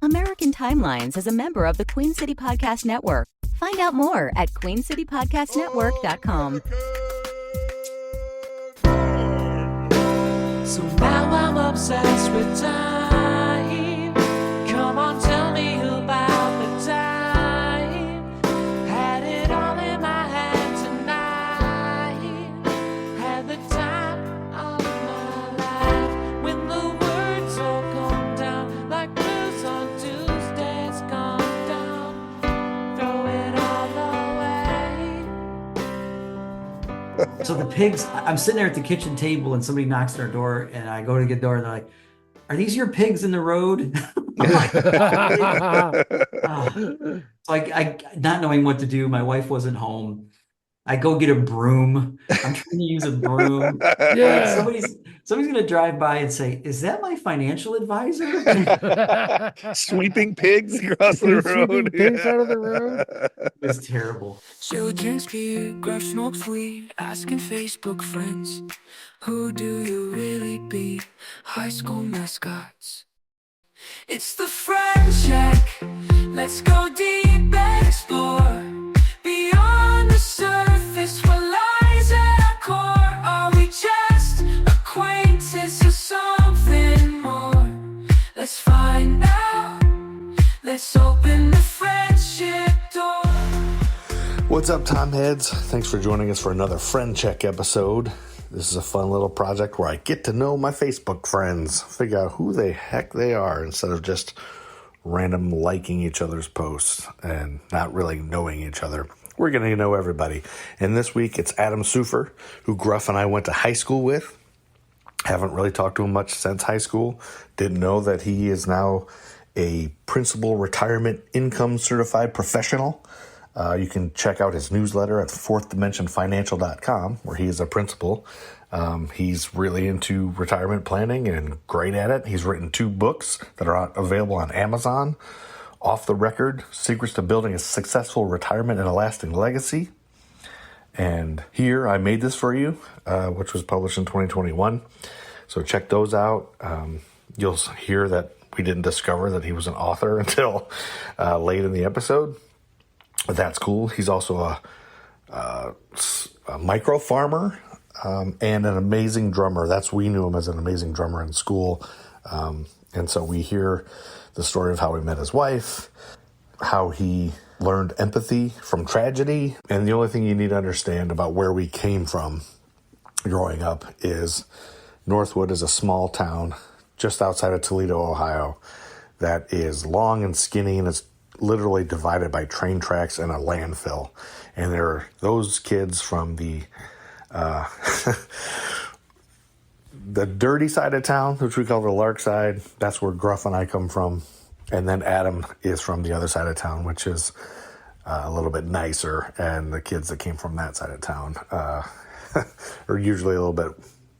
American Timelines is a member of the Queen City Podcast Network. Find out more at queencitypodcastnetwork.com. So now I'm obsessed with time. Come on, tell me about the time. Had it all in my hand tonight. Had the time of my life. When the words all come down like blues on Tuesdays come down. Throw it all away. So the pigs, I'm sitting there at the kitchen table and somebody knocks on our door and I go to get the door and they're like, "Are these your pigs in the road?" I'm like, so I not knowing what to do. My wife wasn't home. I go get a broom. I'm trying to use a broom. Yeah. Somebody's gonna drive by and say, "Is that my financial advisor?" Sweeping pigs across the road. Sweeping pigs out of the road. It was terrible. Joe drinks beer, Gruff smokes weed, asking Facebook friends, who do you really be? High school mascots. It's the Friendcheck. Let's go deep and explore beyond the surface. What lies at our core? Are we just acquaintances or something more? Let's find out. Let's open the friendship door. What's up, Tom Heads? Thanks for joining us for another Friendcheck episode. This is a fun little project where I get to know my Facebook friends, figure out who the heck they are instead of just random liking each other's posts and not really knowing each other. We're getting to know everybody. And this week it's Adam Cufr, who Gruff and I went to high school with. Haven't really talked to him much since high school. Didn't know that he is now a principal retirement income certified professional. You can check out his newsletter at fourthdimensionfinancial.com, where he is a principal. He's really into retirement planning and great at it. He's written 2 books that are available on Amazon. Off the Record, Secrets to Building a Successful Retirement and a Lasting Legacy. And Here, I Made This For You, which was published in 2021. So check those out. You'll hear that we didn't discover that he was an author until late in the episode. But that's cool. He's also a micro farmer and an amazing drummer. We knew him as an amazing drummer in school. And so we hear the story of how he met his wife, how he learned empathy from tragedy. And the only thing you need to understand about where we came from growing up is Northwood is a small town just outside of Toledo, Ohio, that is long and skinny, and it's literally divided by train tracks and a landfill. And there are those kids from the the dirty side of town, which we call the Lark side. That's where Gruff and I come from. And then Adam is from the other side of town, which is a little bit nicer. And the kids that came from that side of town are usually a little bit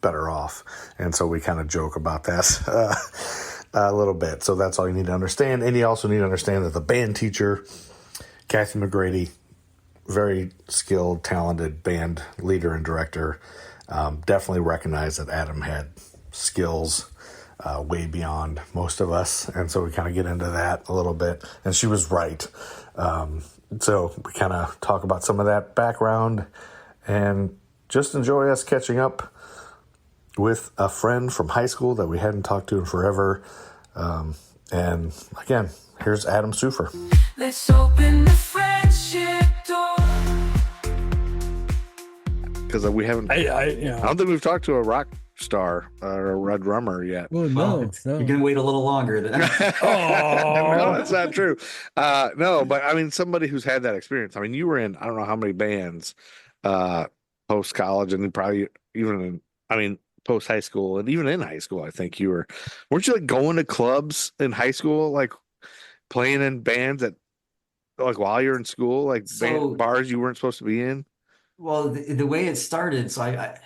better off. And so we kind of joke about that a little bit. So that's all you need to understand. And you also need to understand that the band teacher, Kathy McGrady, very skilled, talented band leader and director, definitely recognized that Adam had skills way beyond most of us. And so we kind of get into that a little bit. And she was right. So we kind of talk about some of that background and just enjoy us catching up with a friend from high school that we hadn't talked to in forever. And again, here's Adam Cufr. Let's open the friendship door. Because we haven't, I don't think we've talked to a rock star or a drummer yet. Well, no, it's no. You're gonna wait a little longer than No, that's not true. No, but I mean, somebody who's had that experience. I mean, you were in, I don't know how many bands post college, and probably even post high school, and even in high school, I think weren't you like going to clubs in high school, like playing in bands at like while you're in school, like bars you weren't supposed to be in? Well, the way it started, so I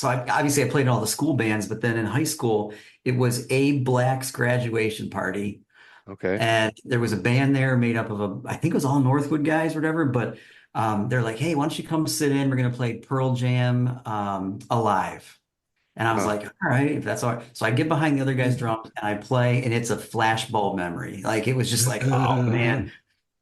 obviously I played in all the school bands, but then in high school it was Abe Black's graduation party. Okay. And there was a band there made up of I think it was all Northwood guys or whatever, but they're like, "Hey, why don't you come sit in? We're gonna play Pearl Jam Alive." And I was like, all right, if that's all right. So I get behind the other guy's drums and I play, and it's a flashbulb memory. Like it was just like, oh man.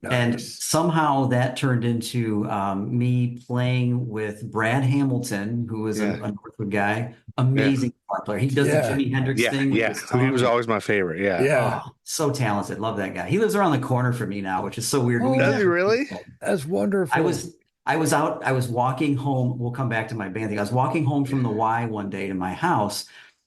And Nice. somehow that turned into me playing with Brad Hamilton, who was a Northwood guy, amazing guitar player. He does the Yeah. Jimi Hendrix thing with his He was tongue. always my favorite. Yeah. Yeah. Oh, so talented. Love that guy. He lives around the corner from me now, which is so weird. But we Does he never- really? That's wonderful. I was walking home. We'll come back to my band thing. I was walking home from the Y one day to my house,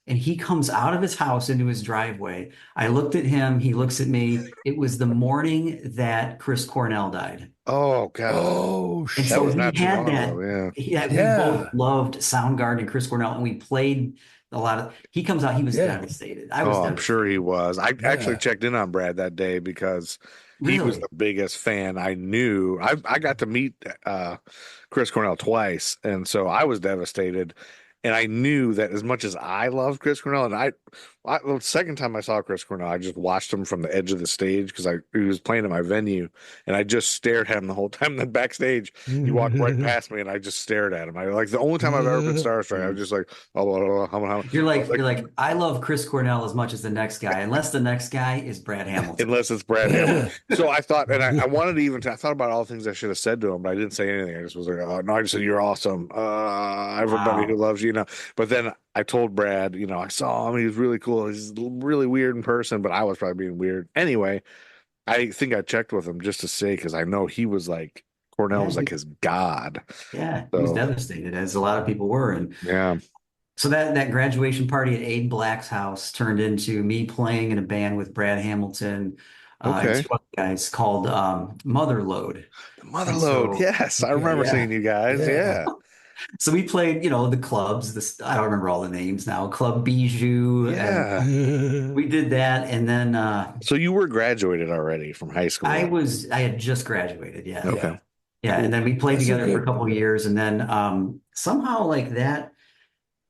and he comes out of his house into his driveway. I looked at him. He looks at me. It was the morning that Chris Cornell died. Oh God. Oh, And shit. That so was he not too had long that. ago, We Yeah. both loved Soundgarden and Chris Cornell, and we played a lot of. He comes out. He was Yeah. devastated. I was Oh, I'm devastated. sure he was. I actually Yeah. checked in on Brad that day because he was Really? the biggest fan I knew. I got to meet Chris Cornell twice, and so I was devastated. And I knew that as much as I loved Chris Cornell, and the second time I saw Chris Cornell, I just watched him from the edge of the stage because he was playing at my venue, and I just stared at him the whole time. Then backstage, he walked right past me, and I just stared at him. I like the only time I've ever been starstruck. I was just like, oh. You're like, I love Chris Cornell as much as the next guy, unless the next guy is Brad Hamilton. Unless it's Brad Hamilton. So I thought, and I wanted to even, I thought about all the things I should have said to him, but I didn't say anything. I just was like, oh, no, I just said, you're awesome. Everybody who loves you, But then I told Brad, I saw him. He was really cool. He's really weird in person, but I was probably being weird. Anyway, I think I checked with him just to say, because I know he was like, Cornell was like his god. Yeah, he was devastated, as a lot of people were. And yeah. So that graduation party at Aiden Black's house turned into me playing in a band with Brad Hamilton, and two other guys called Motherload. Motherload, yes. I remember seeing you guys. Yeah. So we played, the clubs. I don't remember all the names now. Club Bijou. Yeah. And we did that, and then so you were graduated already from high school. I had just graduated. Yeah. Okay. Yeah, and then we played together for a couple of years, and then somehow like that.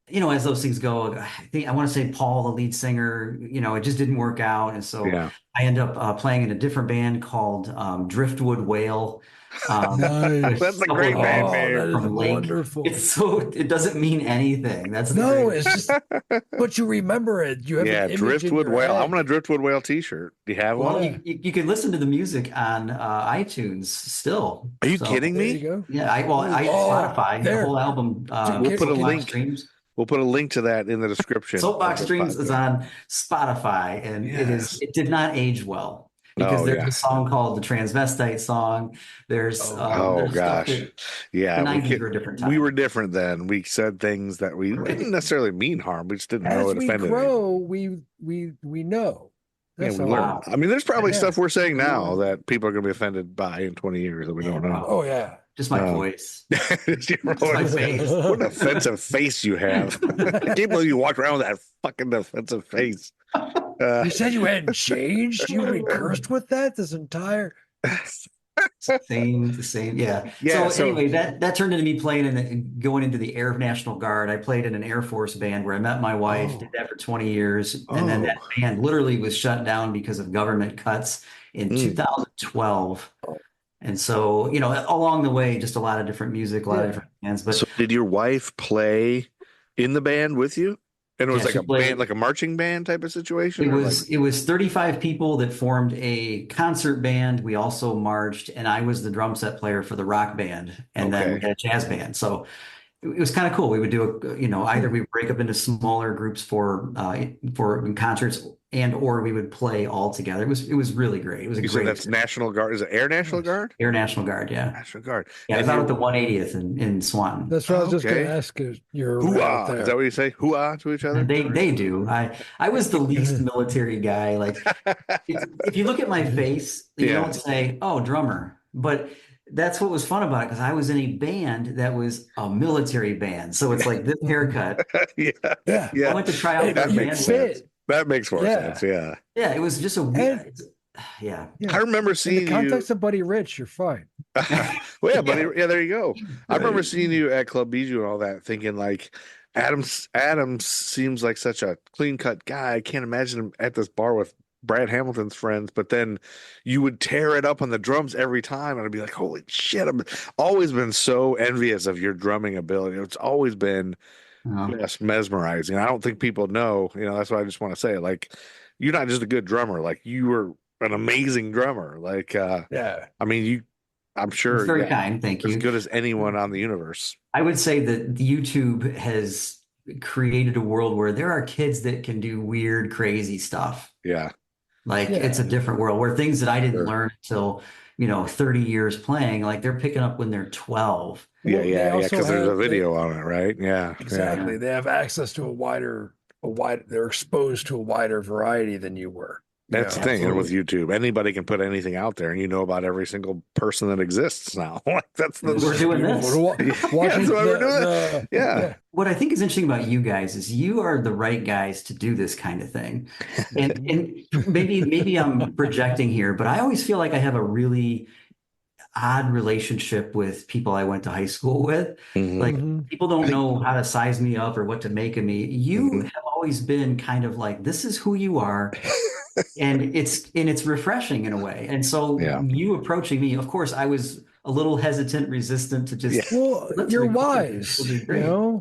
As those things go, I want to say Paul, the lead singer, it just didn't work out. And so I ended up playing in a different band called Driftwood Whale. Nice. That's a great band name. That is From Lake. wonderful. It doesn't mean anything. That's it's just but you remember it. You have an image Driftwood in your Whale. head. I want a Driftwood Whale t-shirt. Do you have one? Well, you can listen to the music on iTunes still. Are you kidding There me? you go. Yeah, Spotify, the whole album. We'll put a link. Streams. We'll put a link to that in the description. Soapbox Streams is on Spotify, and it did not age well because there's a song called the Transvestite Song. There's there's gosh, the 90s were a different time. We were different then. We said things that we didn't necessarily mean harm. We just didn't know As it we offended grow, we know. Yeah, That's we all. learn. I mean, there's probably stuff we're saying now that people are going to be offended by in 20 years that we don't know. Oh yeah. Just my voice. Your my face. What an offensive face you have. I can't believe you walked around with that fucking offensive face. You said you hadn't changed. You recursed with that this entire. Same. Yeah. So anyway, that turned into me playing and going into the Air National Guard. I played in an Air Force band where I met my wife, did that for 20 years. And then that band literally was shut down because of government cuts in 2012. And so, along the way, just a lot of different music, a lot of different bands. But so did your wife play in the band with you? And it was like a band, like a marching band type of situation? It was 35 people that formed a concert band. We also marched, and I was the drum set player for the rock band, and then we had a jazz band. So it was kind of cool. We would do either we would break up into smaller groups for concerts, or we would play all together. It was really great. It was great. That's National Guard. Is it Air National Guard? Air National Guard, yeah. National Guard. Yeah, I was out at the 180th in Swanton. That's what I was just going to ask. You're hoo-ah. Is that what you say? Hoo-ah to each other? They do. I was the least military guy. Like, if you look at my face, you don't say, "Oh, drummer," but that's what was fun about it, because I was in a band that was a military band. So it's like this haircut. Yeah. I went to try out that band. That makes more sense. Yeah. Yeah. It was just a weird. Yeah. I remember seeing in the context of Buddy Rich, you're fine. Well, yeah, Buddy. Yeah, there you go. I remember seeing you at Club Bijou and all that, thinking like, Adam seems like such a clean cut guy. I can't imagine him at this bar with Brad Hamilton's friends, but then you would tear it up on the drums every time, and I'd be like, holy shit. I've always been so envious of your drumming ability. It's always been Yes, mesmerizing. I don't think people know, that's what I just want to say. Like, you're not just a good drummer, like you were an amazing drummer. Like, Yeah. I mean, I'm It's sure, very kind. Thank as you. good as anyone on the universe. I would say that YouTube has created a world where there are kids that can do weird, crazy stuff. Yeah. Like Yeah. it's a different world where things that I didn't Sure. learn until, 30 years playing, like they're picking up when they're 12. Yeah, Well, they yeah, also because there's a have video on it, right? Yeah. exactly. Yeah. They have access to they're exposed to a wider variety than you were. That's the thing. And with YouTube, anybody can put anything out there, and you know about every single person that exists now. Like that's the We're doing this. that's why we're doing it. Yeah. What I think is interesting about you guys is you are the right guys to do this kind of thing. And maybe I'm projecting here, but I always feel like I have a really odd relationship with people I went to high school with. Mhm. Like people don't know how to size me up or what to make of me. You have always been kind of like, this is who you are. And it's refreshing in a way. And so you approaching me, of course, I was a little hesitant, resistant to just well, you're wise,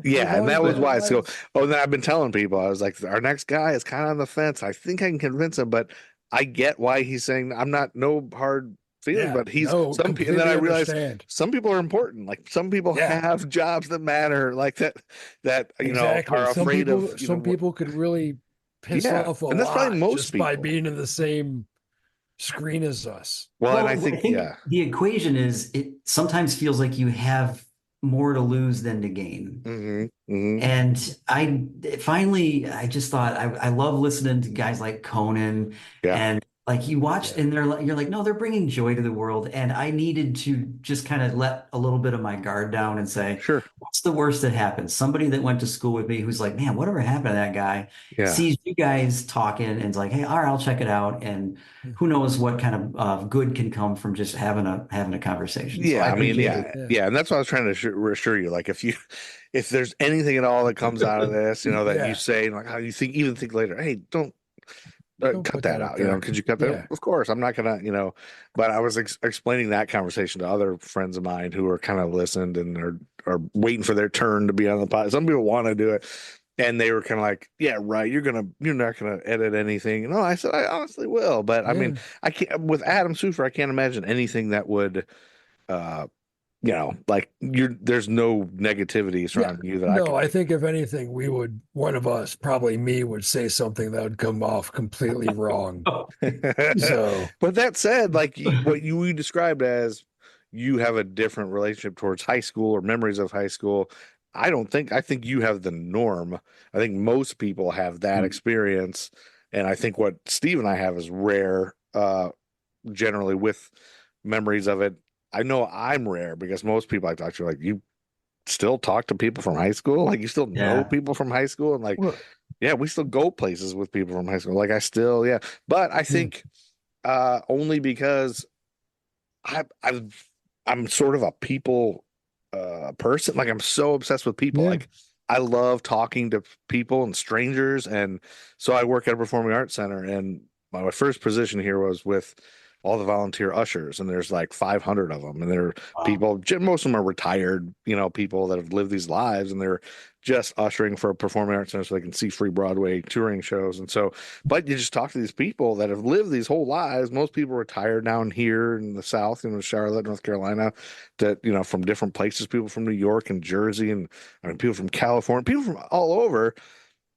Yeah, and that was wise. So, then I've been telling people, I was like, our next guy is kind of on the fence. I think I can convince him, but I get why he's saying I'm not no hard feeling, but he's some people. And then I realized some people are important. Like some people have jobs that matter, like that are afraid of. Some people could really piss off a and that's lot probably most just people. by being in the same screen as us. Well, and I think the equation is it sometimes feels like you have more to lose than to gain. And I just thought I love listening to guys like Conan and like you watch and you're like, no, they're bringing joy to the world. And I needed to just kind of let a little bit of my guard down and say, sure, what's the worst that happens? Somebody that went to school with me who's like, man, whatever happened to that guy sees you guys talking and is like, hey, all right, I'll check it out. And who knows what kind of good can come from just having a conversation. Yeah, so and that's what I was trying to reassure you. Like if there's anything at all that comes out of this, that you say, like how you think later, hey, don't cut that out. Could you cut that? Of course, I'm not gonna. But I was explaining that conversation to other friends of mine who are kind of listened and are waiting for their turn to be on the pod. Some people want to do it, and they were kind of like, "Yeah, right. You're not gonna edit anything." No, I said I honestly will, but I mean, I can't with Adam Cufr. I can't imagine anything that would. Like there's no negativity surrounding you that I think if anything, one of us, probably me, would say something that would come off completely wrong. So, but that said, like what you described as you have a different relationship towards high school or memories of high school. I think you have the norm. I think most people have that experience. And I think what Steve and I have is rare, generally with memories of it. I know I'm rare because most people I talk to are like, you still talk to people from high school? Like you still know people from high school? And like, we still go places with people from high school. Like I still, but I think only because I'm sort of a people person. Like I'm so obsessed with people. Like I love talking to people and strangers. And so I work at a performing arts center and my first position here was with all the volunteer ushers, and there's like 500 of them, and they're people, most of them are retired, people that have lived these lives, and they're just ushering for a performing arts center so they can see free Broadway touring shows. And so, but you just talk to these people that have lived these whole lives. Most people are retired down here in the South, Charlotte, North Carolina, that, from different places, people from New York and Jersey, and people from California, people from all over.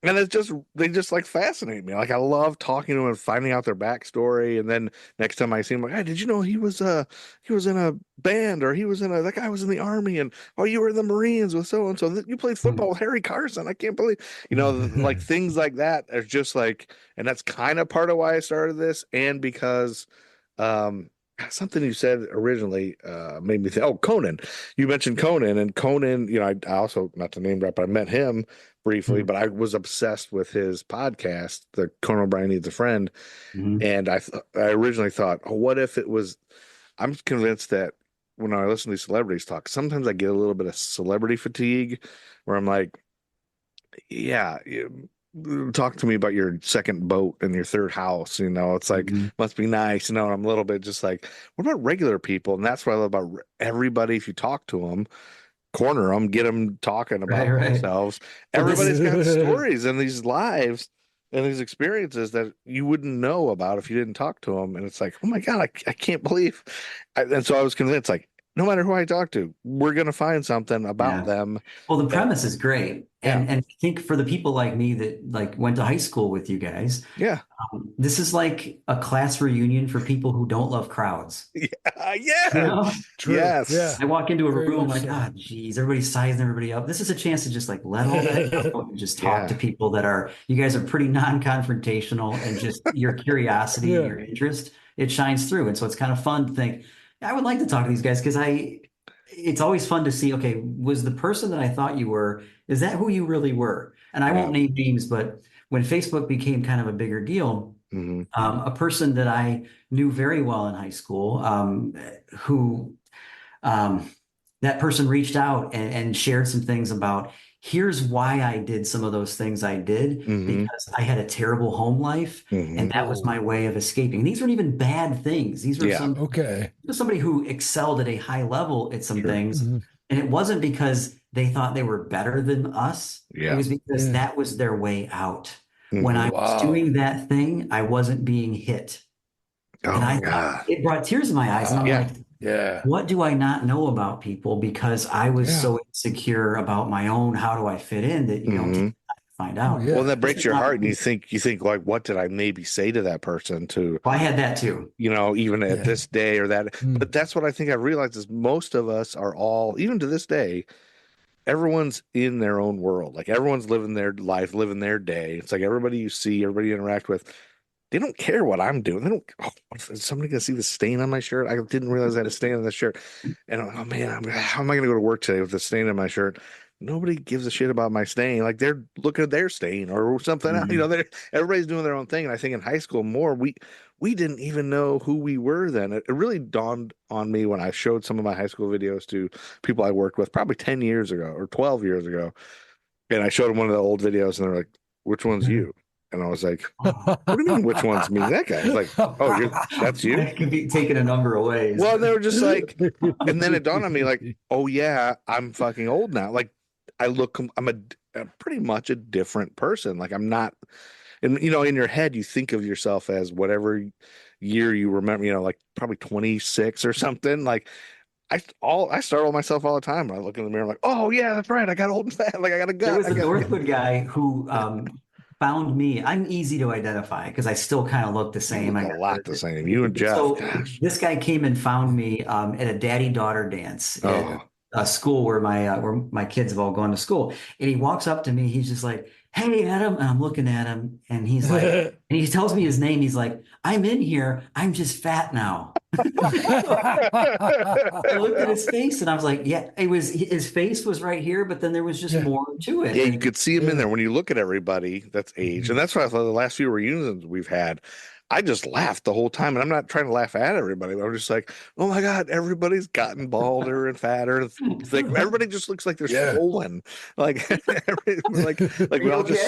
And they just like fascinate me. Like I love talking to them and finding out their backstory. And then next time I see him, like, hey, did you know he was in a band, or that guy was in the Army, and you were in the Marines with so and so. You played football with Harry Carson. I can't believe like things like that are just like, and that's kind of part of why I started this, and because something you said originally made me think. Oh, Conan! You mentioned Conan, and Conan. I also, not to name drop, but I met him briefly, but I was obsessed with his podcast, the Conan O'Brien Needs a Friend. And I originally thought, what if it was, I'm convinced that when I listen to these celebrities talk, sometimes I get a little bit of celebrity fatigue where I'm like, talk to me about your second boat and your third house. It's like, must be nice. And I'm a little bit just like, what about regular people? And that's what I love about everybody. If you talk to them, corner them, get them talking about Right. themselves. Well, Everybody's got stories in these lives and these experiences that you wouldn't know about if you didn't talk to them. And it's like, oh my God, I can't believe. And so I was convinced, like, no matter who I talk to, we're going to find something about Yeah. them. Well, the premise is great. Yeah. And I think for the people like me that like went to high school with you guys, Yeah. this is like a class reunion for people who don't love crowds. Yeah. You Yeah. know? True. Yes. Yeah. I walk into a Very room much like, so. ah, geez, everybody's sizing everybody up. This is a chance to just like let all that go and just talk to people that are, you guys are pretty non-confrontational and just your curiosity and Yeah. your interest, it shines through. And so it's kind of fun to think, I would like to talk to these guys because it's always fun to see, okay, was the person that I thought you were, is that who you really were? And I won't name names, but when Facebook became kind of a bigger deal, a person that I knew very well in high school, who that person reached out and shared some things about, here's why I did some of those things I did, because I had a terrible home life and that was my way of escaping. And these weren't even bad things. These were somebody who excelled at a high level at some things. And it wasn't because they thought they were better than us. It was because that was their way out. When I was doing that thing, I wasn't being hit. And I thought, it brought tears in my eyes. And I'm like, what do I not know about people? Because I was so insecure about my own, how do I fit in, that you don't take time to find out. Well, that breaks your heart, and you think like, what did I maybe say to that person to, well, I had that too, even at this day or that, but that's what I think I realized is most of us are all, even to this day, everyone's in their own world. Like everyone's living their life, living their day. It's like everybody you see, everybody you interact with, they don't care what I'm doing. They don't, is somebody going to see the stain on my shirt? I didn't realize I had a stain on the shirt. And oh man, how am I going to go to work today with the stain on my shirt? Nobody gives a shit about my stain. Like they're looking at their stain or something else. Everybody's doing their own thing. And I think in high school more, we didn't even know who we were then. It really dawned on me when I showed some of my high school videos to people I worked with probably 10 years ago or 12 years ago. And I showed them one of the old videos and they're like, which one's you? And I was like, what do you mean, which one's me? That guy. He's like, oh, that's you? It could be taken a number of ways. Well, they were just like, and then it dawned on me like, oh yeah, I'm fucking old now. Like I'm a pretty much a different person. Like I'm not, and in your head, you think of yourself as whatever year you remember, like probably 26 or something. Like I startle myself all the time when I look in the mirror, I'm like, oh yeah, that's right. I got old and fat. Like I got a gut. There was a Northwood guy who found me. I'm easy to identify because I still kind of look the same. A lot the same. You and Jeff. So gosh. This guy came and found me at a daddy-daughter dance at a school where my kids have all gone to school. And he walks up to me. He's just like, "Hey, Adam." And I'm looking at him, and he's like, and he tells me his name. He's like, "I'm in here. I'm just fat now." I looked at his face and I was like, yeah, his face was right here, but then there was just more to it. Yeah, you could see him in there when you look at everybody that's aged. And that's why I thought the last few reunions we've had, I just laughed the whole time. And I'm not trying to laugh at everybody, but I'm just like, oh my God, everybody's gotten balder and fatter. Like everybody just looks like they're swollen. Like we all just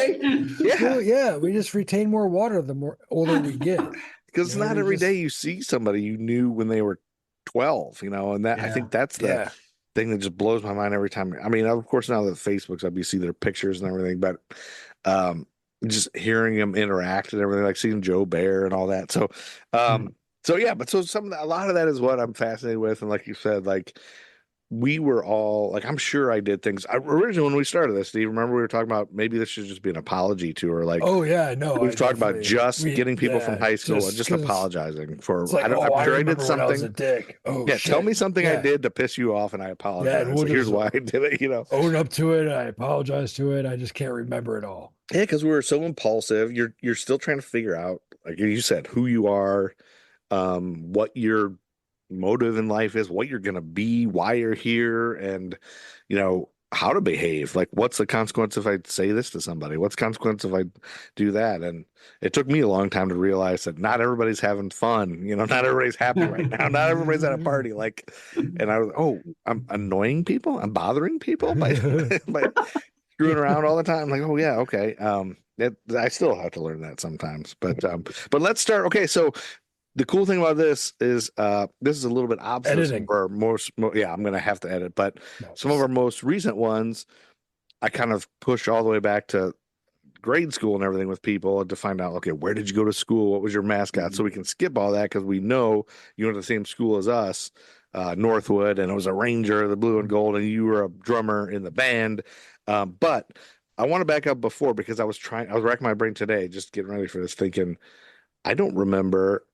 we just retain more water the more older we get. Because not every day you see somebody you knew when they were 12, and that I think that's the thing that just blows my mind every time. I mean, of course, now that Facebook's up, you see their pictures and everything, but just hearing them interact and everything, like seeing Joe Bear and all that. So, a lot of that is what I'm fascinated with. And like you said, like we were all like, I'm sure I did things. Originally, when we started this, Steve, remember we were talking about maybe this should just be an apology tour. Like, oh yeah, no, we've talked about getting people from high school and just apologizing for. Like, I'm sure I did something. I was a dick. Oh yeah, tell me something I did to piss you off, and I apologize. Yeah, here's why I did it. Own up to it. I apologize to it. I just can't remember it all. Yeah, because we were so impulsive. You're still trying to figure out, like you said, who you are, what your motive in life is, what you're going to be, why you're here, and how to behave. Like, what's the consequence if I say this to somebody? What's the consequence if I do that? And it took me a long time to realize that not everybody's having fun. Not everybody's happy right now. Not everybody's at a party. Like, and I was, I'm annoying people. I'm bothering people by screwing around all the time. Like, oh yeah, okay. I still have to learn that sometimes. But let's start. Okay, so the cool thing about this is a little bit opposite Editing. for yeah, I'm gonna have to edit, but some of our most recent ones I kind of push all the way back to grade school and everything with people to find out, okay, where did you go to school? What was your mascot? So we can skip all that because we know you went to the same school as us, Northwood, and it was a Ranger, the blue and gold, and you were a drummer in the band. But I want to back up before because I was racking my brain today, just getting ready for this, thinking, I don't remember.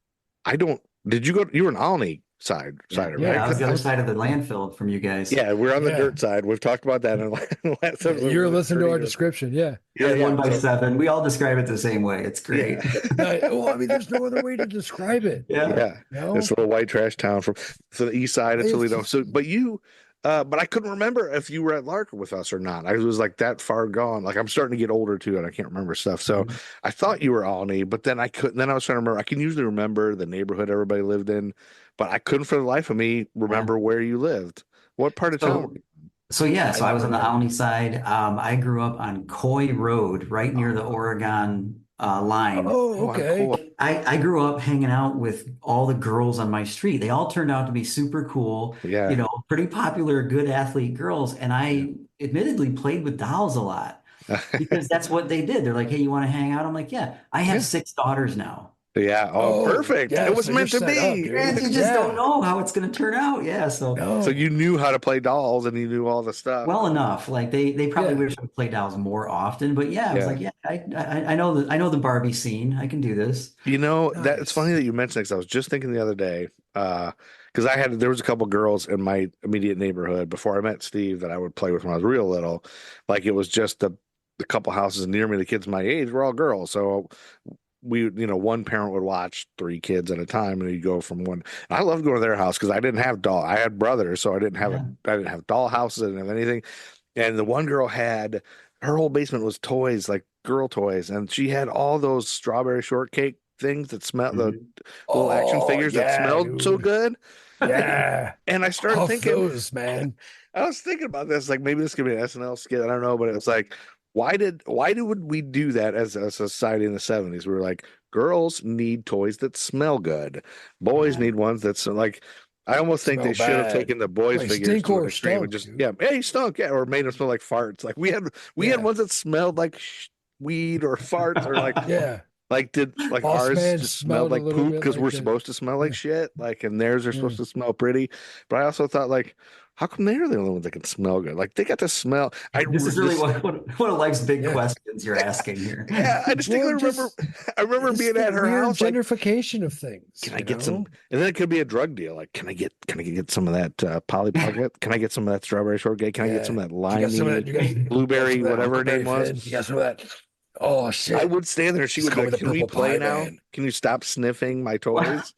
Did you were an Alney side, Yeah, right? I was the other side of the landfill from you guys. Yeah, we're on the dirt side. We've talked about that in the last episode. You're listening to our description, yeah. Yeah, 1x7. We all describe it the same way. It's great. Yeah. Well, I mean, there's no other way to describe it. Yeah. No? This little white trash town from the east side of Toledo. So, but I couldn't remember if you were at Lark with us or not. I was like that far gone. Like I'm starting to get older too, and I can't remember stuff. So I thought you were Alney, but then I couldn't. Then I was trying to remember. I can usually remember the neighborhood everybody lived in, but I couldn't for the life of me remember where you lived. What part of town? So I was on the Alney side. I grew up on Coy Road, right near the Oregon line. Oh, okay. I grew up hanging out with all the girls on my street. They all turned out to be super cool, pretty popular, good athlete girls. And I admittedly played with dolls a lot because that's what they did. They're like, hey, you want to hang out? I'm like, yeah. I have 6 daughters now. Yeah. Oh, perfect. Yeah, it was meant to be. And you just don't know how it's going to turn out. Yeah. So you knew how to play dolls and you knew all the stuff. Well enough. Like they probably wish I would play dolls more often. But I was like, I know the Barbie scene. I can do this. That it's funny that you mentioned it because I was just thinking the other day, because there was a couple girls in my immediate neighborhood before I met Steve that I would play with when I was real little. Like it was just the couple houses near me, the kids my age were all girls. So we, one parent would watch 3 kids at a time, and you'd go from one. I loved going to their house because I didn't have I had brothers, so I didn't have doll houses, I didn't have anything. And the one girl her whole basement was toys, like girl toys, and she had all those strawberry shortcake things that smelled, the little action figures that smelled so good. Yeah. And I started thinking, those, man. I was thinking about this, like maybe this could be an SNL skit, I don't know, but it was like, why would we do that as a society in the 70s? We were like, girls need toys that smell good. Boys need ones that like. I almost think they should have taken the boys' figures to an extreme and just he stunk, or made them smell like farts. Like we had ones that smelled like weed or farts or like like Boss ours Man just smelled like poop because we're supposed to smell like shit. Like and theirs are supposed to smell pretty. But I also thought like, how come they're the only ones that can smell good? Like they got to smell. This is really one of life's big questions you're asking here. Yeah, I distinctly remember. I remember being at her house. Gentrification of things. Can I get some? And then it could be a drug deal. Like, can I get some of that Polly Pocket? Can I get some of that strawberry shortcake? Can I get some of that lime, blueberry, whatever her name was? You got some of that. Oh shit! I would stand there. She would be like, "Can we play now? Can you stop sniffing my toys?"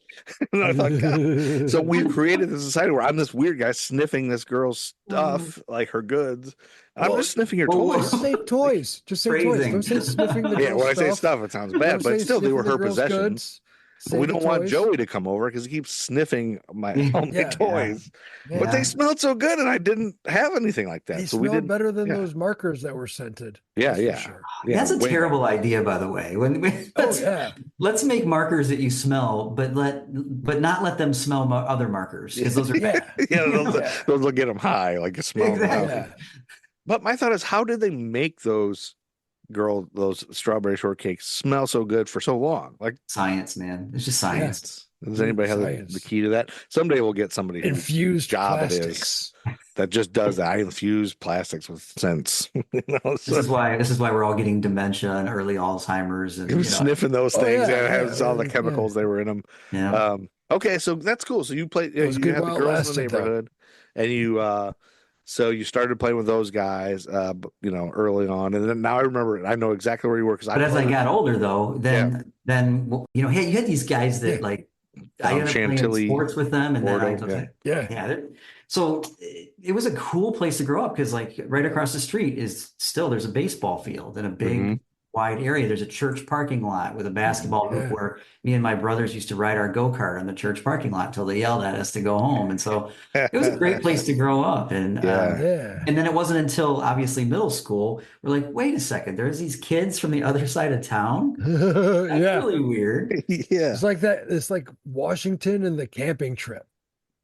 And I thought, God. So we created this society where I'm this weird guy sniffing this girl's stuff, like her goods. I'm just sniffing her toys. Just say toys. Just say toys. Don't say sniffing the girl's when I say stuff, it sounds bad, but still, they were her possessions. We don't want Joey to come over because he keeps sniffing all my toys. Yeah. But they smelled so good, and I didn't have anything like that. They smelled better than those markers that were scented. Sure. That's a terrible idea, by the way. Let's make markers that you smell, but not let them smell other markers because those are those will get them high, like a smell. Exactly. But my thought is, how did they make those strawberry shortcakes smell so good for so long? Like science, man. It's just science. Does anybody have the key to that? Someday we'll get somebody infused job plastics that just does that. I infuse plastics with scents. This is why we're all getting dementia and early Alzheimer's and sniffing those things and it has all the chemicals that were in them. Yeah. Okay, so that's cool. So you played. You had the girls in the neighborhood, and you. So you started playing with those guys, early on, and then now I know exactly where you were. But as I got older, though, then you had these guys that I ended up playing sports with them, and then So it was a cool place to grow up because, like, right across the street there's a baseball field and a big wide area. There's a church parking lot with a basketball hoop where me and my brothers used to ride our go-kart on the church parking lot until they yelled at us to go home. And so it was a great place to grow up. And and then it wasn't until obviously middle school, we're like, wait a second, there's these kids from the other side of town. That's really weird. It's like that. It's like Washington and the camping trip.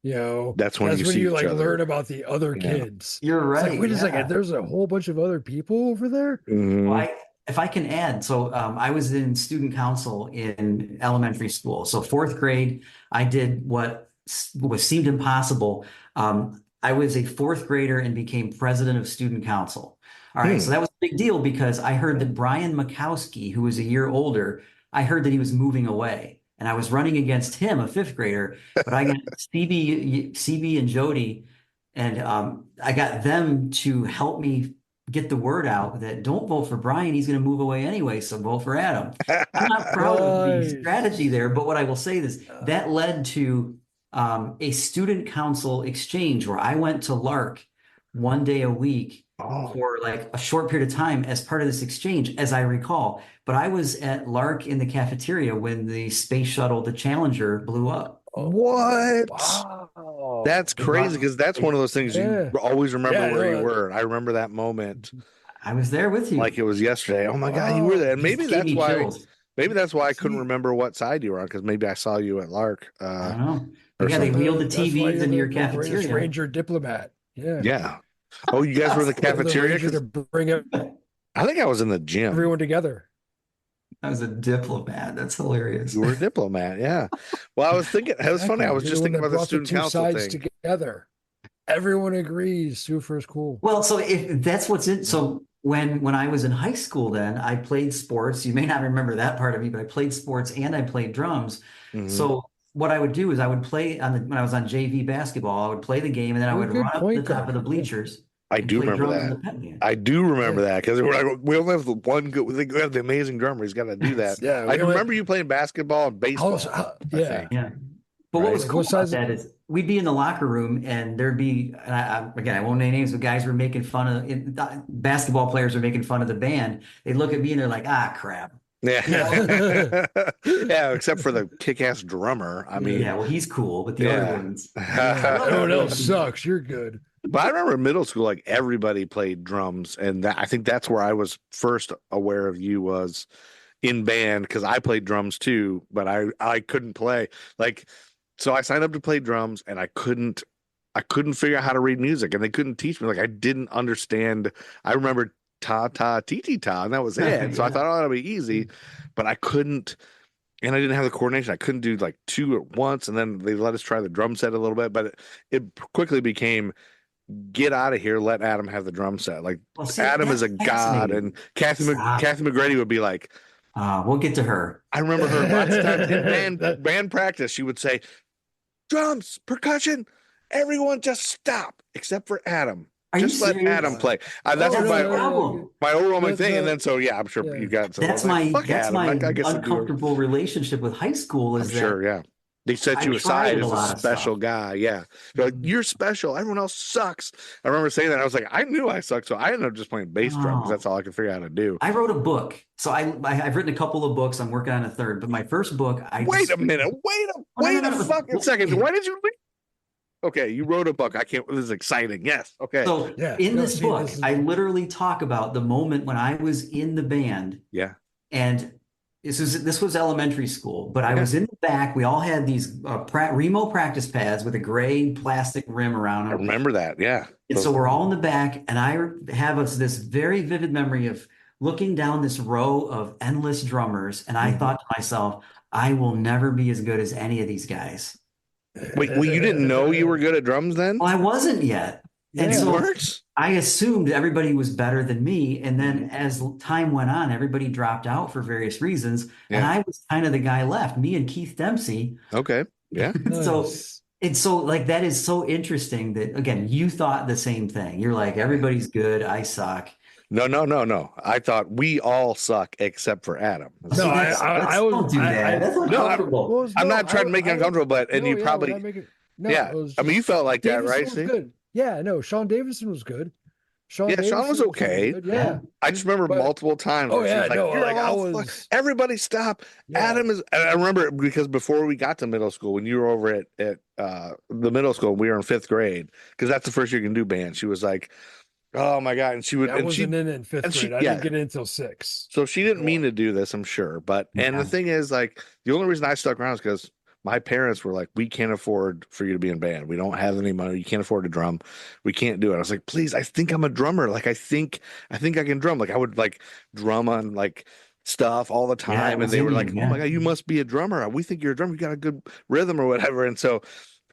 That's when you like learn about the other kids. You're right. It's like, wait a second, there's a whole bunch of other people over there. Well, if I can add, so I was in student council in elementary school. So fourth grade, I did what seemed impossible. I was a fourth grader and became president of student council. All right, so that was a big deal because I heard that Brian Makowski, who was a year older, I heard that he was moving away. And I was running against him, a fifth grader, but I got CB and Jody, and I got them to help me get the word out that don't vote for Brian. He's going to move away anyway, so vote for Adam. I'm not proud of the strategy there, but what I will say is that led to a student council exchange where I went to Lark one day a week for like a short period of time as part of this exchange, as I recall. But I was at Lark in the cafeteria when the space shuttle, the Challenger, blew up. What? Wow. That's crazy because that's one of those things you always remember where you were. I remember that moment. I was there with you. Like it was yesterday. Oh my God, you were there. And maybe that's why I couldn't remember what side you were on, because maybe I saw you at Lark. I don't know. They wheeled the TVs into your cafeteria. Ranger diplomat. Yeah. Oh, you guys were in the cafeteria? To bring it. I think I was in the gym. Everyone together. I was a diplomat. That's hilarious. You were a diplomat, yeah. Well, I was thinking, it was funny. I was just thinking about the student council thing. Together. Everyone agrees. Super is cool. Well, so if that's what's in. So when I was in high school, then I played sports. You may not remember that part of me, but I played sports and I played drums. So what I would do is I would play when I was on JV basketball, I would play the game and then I would run up to the top of the bleachers. I do remember that. I do remember that because we only have the one good. We have the amazing drummer. He's got to do that. I remember you playing basketball and baseball. Yeah. But what was cool about that is we'd be in the locker room and there'd be, and again, I won't name names, but guys were making fun of basketball players were making fun of the band. They look at me and they're like, crap. Yeah. Yeah, except for the kick-ass drummer. I mean, well, he's cool, but the other ones, everyone else sucks. You're good. But I remember in middle school, like everybody played drums, and I think that's where I was first aware of you was in band, because I played drums too, but I couldn't play. Like, so I signed up to play drums, and I couldn't figure out how to read music, and they couldn't teach me. Like, I didn't understand. I remember ta ta ti ti ta, and that was it. So I thought, that'll be easy, but I couldn't. And I didn't have the coordination. I couldn't do like two at once, and then they let us try the drum set a little bit, but it quickly became, get out of here, let Adam have the drum set. Like, Adam is a god, and Kathy McGrady would be like, we'll get to her. I remember her lots of times in band practice, she would say, drums, percussion, everyone just stop, except for Adam. Just let Adam play. That's my overwhelming thing. And then, I'm sure you got. So that's my uncomfortable relationship with high school. Is that sure, yeah. They set you aside as a special guy. Yeah. They're like, you're special. Everyone else sucks. I remember saying that. I was like, I knew I sucked. So I ended up just playing bass drum because that's all I could figure out how to do. I wrote a book. So I've written a couple of books. I'm working on a third. But my first book, Wait a minute. Wait a fucking second. Why did you leave? Okay, you wrote a book. This is exciting. Yes. Okay. So in this book, I literally talk about the moment when I was in the band. Yeah. And this was elementary school, but I was in the back. We all had these Remo practice pads with a gray plastic rim around them. I remember that. Yeah. And so we're all in the back, and I have this very vivid memory of looking down this row of endless drummers, and I thought to myself, I will never be as good as any of these guys. Wait, you didn't know you were good at drums then? Well, I wasn't yet. And so I assumed everybody was better than me. And then as time went on, everybody dropped out for various reasons. Yeah. And I was kind of the guy left, me and Keith Dempsey. Okay. Yeah. So like, that is so interesting that, again, you thought the same thing. You're like, everybody's good. I suck. No. I thought we all suck except for Adam. No, I don't do that. That's uncomfortable. I'm not trying to make you uncomfortable, but you probably. I mean, you felt like that, right? Was good. Yeah, no, Sean Davison was good. Sean Yeah, Sean was Davison okay. good, yeah. I just remember multiple times. Oh where she yeah, was like, no, "You're like I all was. everybody stop." Yeah. Adam is. And I remember because before we got to middle school, when you were over at the middle school, we were in 5th grade because that's the first year you can do band. She was like, "Oh my God," and she would. I and wasn't she in 5th and grade. she I yeah. didn't get in until 6. So she didn't mean to do this, I'm sure. But and the thing is, like, the only reason I stuck around is because my parents were like, "We can't afford for you to be in band. We don't have any money. You can't afford to drum. We can't do it." I was like, "Please, I think I'm a drummer. Like, I think I can drum. Like, I would like drum on like stuff all the time." And they were like, "Oh my God, you must be a drummer. We think you're a drummer. You got a good rhythm or whatever." And so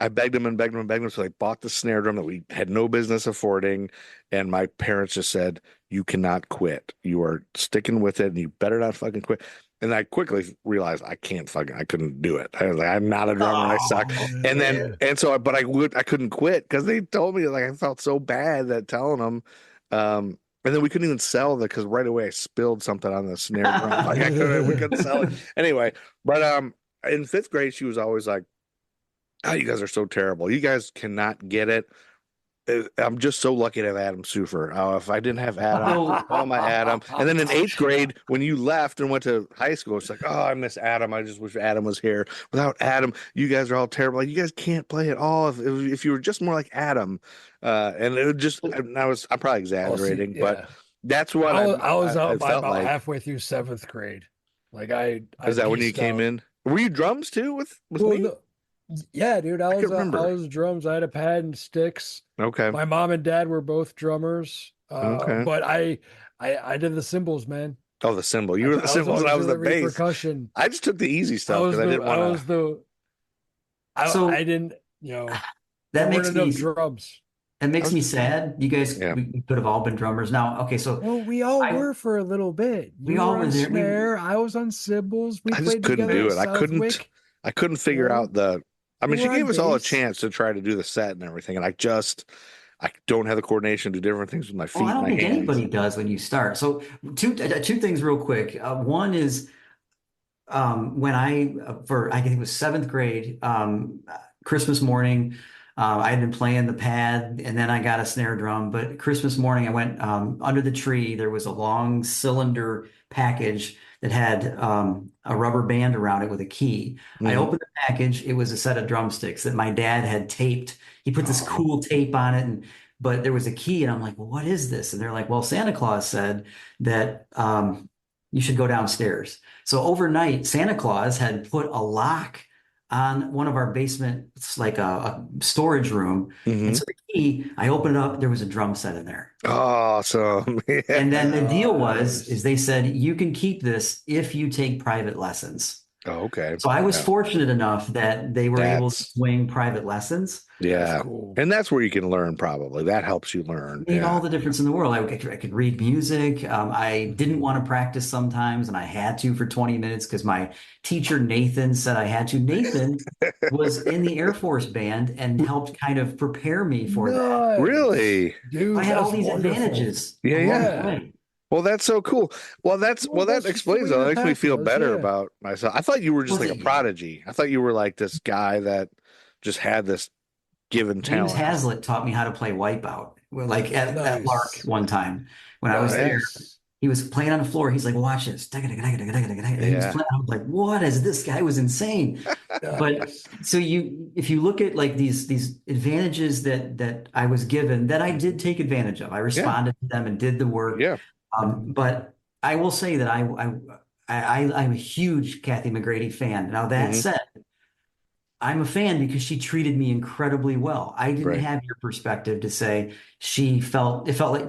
I begged him and begged him and begged him. So I bought the snare drum that we had no business affording. And my parents just said, "You cannot quit. You are sticking with it and you better not fucking quit." And I quickly realized I couldn't do it. I was like, I'm not a drummer. I suck. And then, but I couldn't quit because they told me, like, I felt so bad that telling them. And then we couldn't even sell because right away I spilled something on the snare drum. Like we couldn't sell it anyway. But in 5th grade, she was always like, "Oh, you guys are so terrible. You guys cannot get it." I'm just so lucky to have Adam Cufr. If I didn't have Adam, oh my Adam. And then in 8th grade, when you left and went to high school, it's like, "Oh, I miss Adam. I just wish Adam was here. Without Adam, you guys are all terrible. Like, you guys can't play at all. If you were just more like Adam." And it would just, I'm probably exaggerating, but that's what I was out by felt about like. halfway through 7th grade. Like Is that when you came in? Were you drums too with me? No, yeah, dude. I remember. was drums. I had a pad and sticks. Okay. My mom and dad were both drummers. Okay. But I did the cymbals, man. Oh, the cymbal. You were the cymbals and I was the bass. Percussion. I just took the easy stuff because I didn't want to. I didn't, that makes me drums. That makes me sad. You guys, we could have all been drummers. Now, okay, so well, we all were for a little bit. We all were there. Snare, I was on cymbals. I just couldn't do it. I couldn't figure out the. I mean, she gave us all a chance to try to do the set and everything, and I don't have the coordination to do different things with my feet. Well, I don't think hands. anybody does when you start. So two things real quick. One is when I think it was 7th grade, Christmas morning. I had been playing the pad and then I got a snare drum, but Christmas morning I went under the tree. There was a long cylinder package that had a rubber band around it with a key. Mm-hmm. I opened the package. It was a set of drumsticks that my dad had taped. He put this cool tape on it, but there was a key and I'm like, "Well, what is this?" And they're like, "Well, Santa Claus said that you should go downstairs." So overnight, Santa Claus had put a lock on one of our basement, it's like a storage room. Mm-hmm. And so the key, I opened it up, there was a drum set in there. Awesome. Yeah. And then the deal is they said, "You can keep this if you take private lessons." Oh, okay. So I was fortunate enough that they were able to swing private lessons. Yeah. Cool. And that's where you can learn probably. That helps you learn. It made all the difference in the world. I could read music. I didn't want to practice sometimes, and I had to for 20 minutes because my teacher, Nathan, said I had to. Nathan was in the Air Force band and helped kind of prepare me for that. Really? Dude, I had all these advantages. Yeah. Well, that's so cool. Well, that explains it. That makes me feel better about myself. I thought you were just like a prodigy. I thought you were like this guy that just had this given talent. James Hazlitt taught me how to play Wipeout. Like at Lark one time when I was there. He was playing on the floor. He's like, "Watch this." And he was playing. I was like, "What is this guy?" Was insane. But so if you look at like these advantages that I was given, that I did take advantage of. I responded to them and did the work. Yeah. But I will say that I'm a huge Kathy McGrady fan. Now that said, I'm a fan because she treated me incredibly well. I didn't have your perspective to say it felt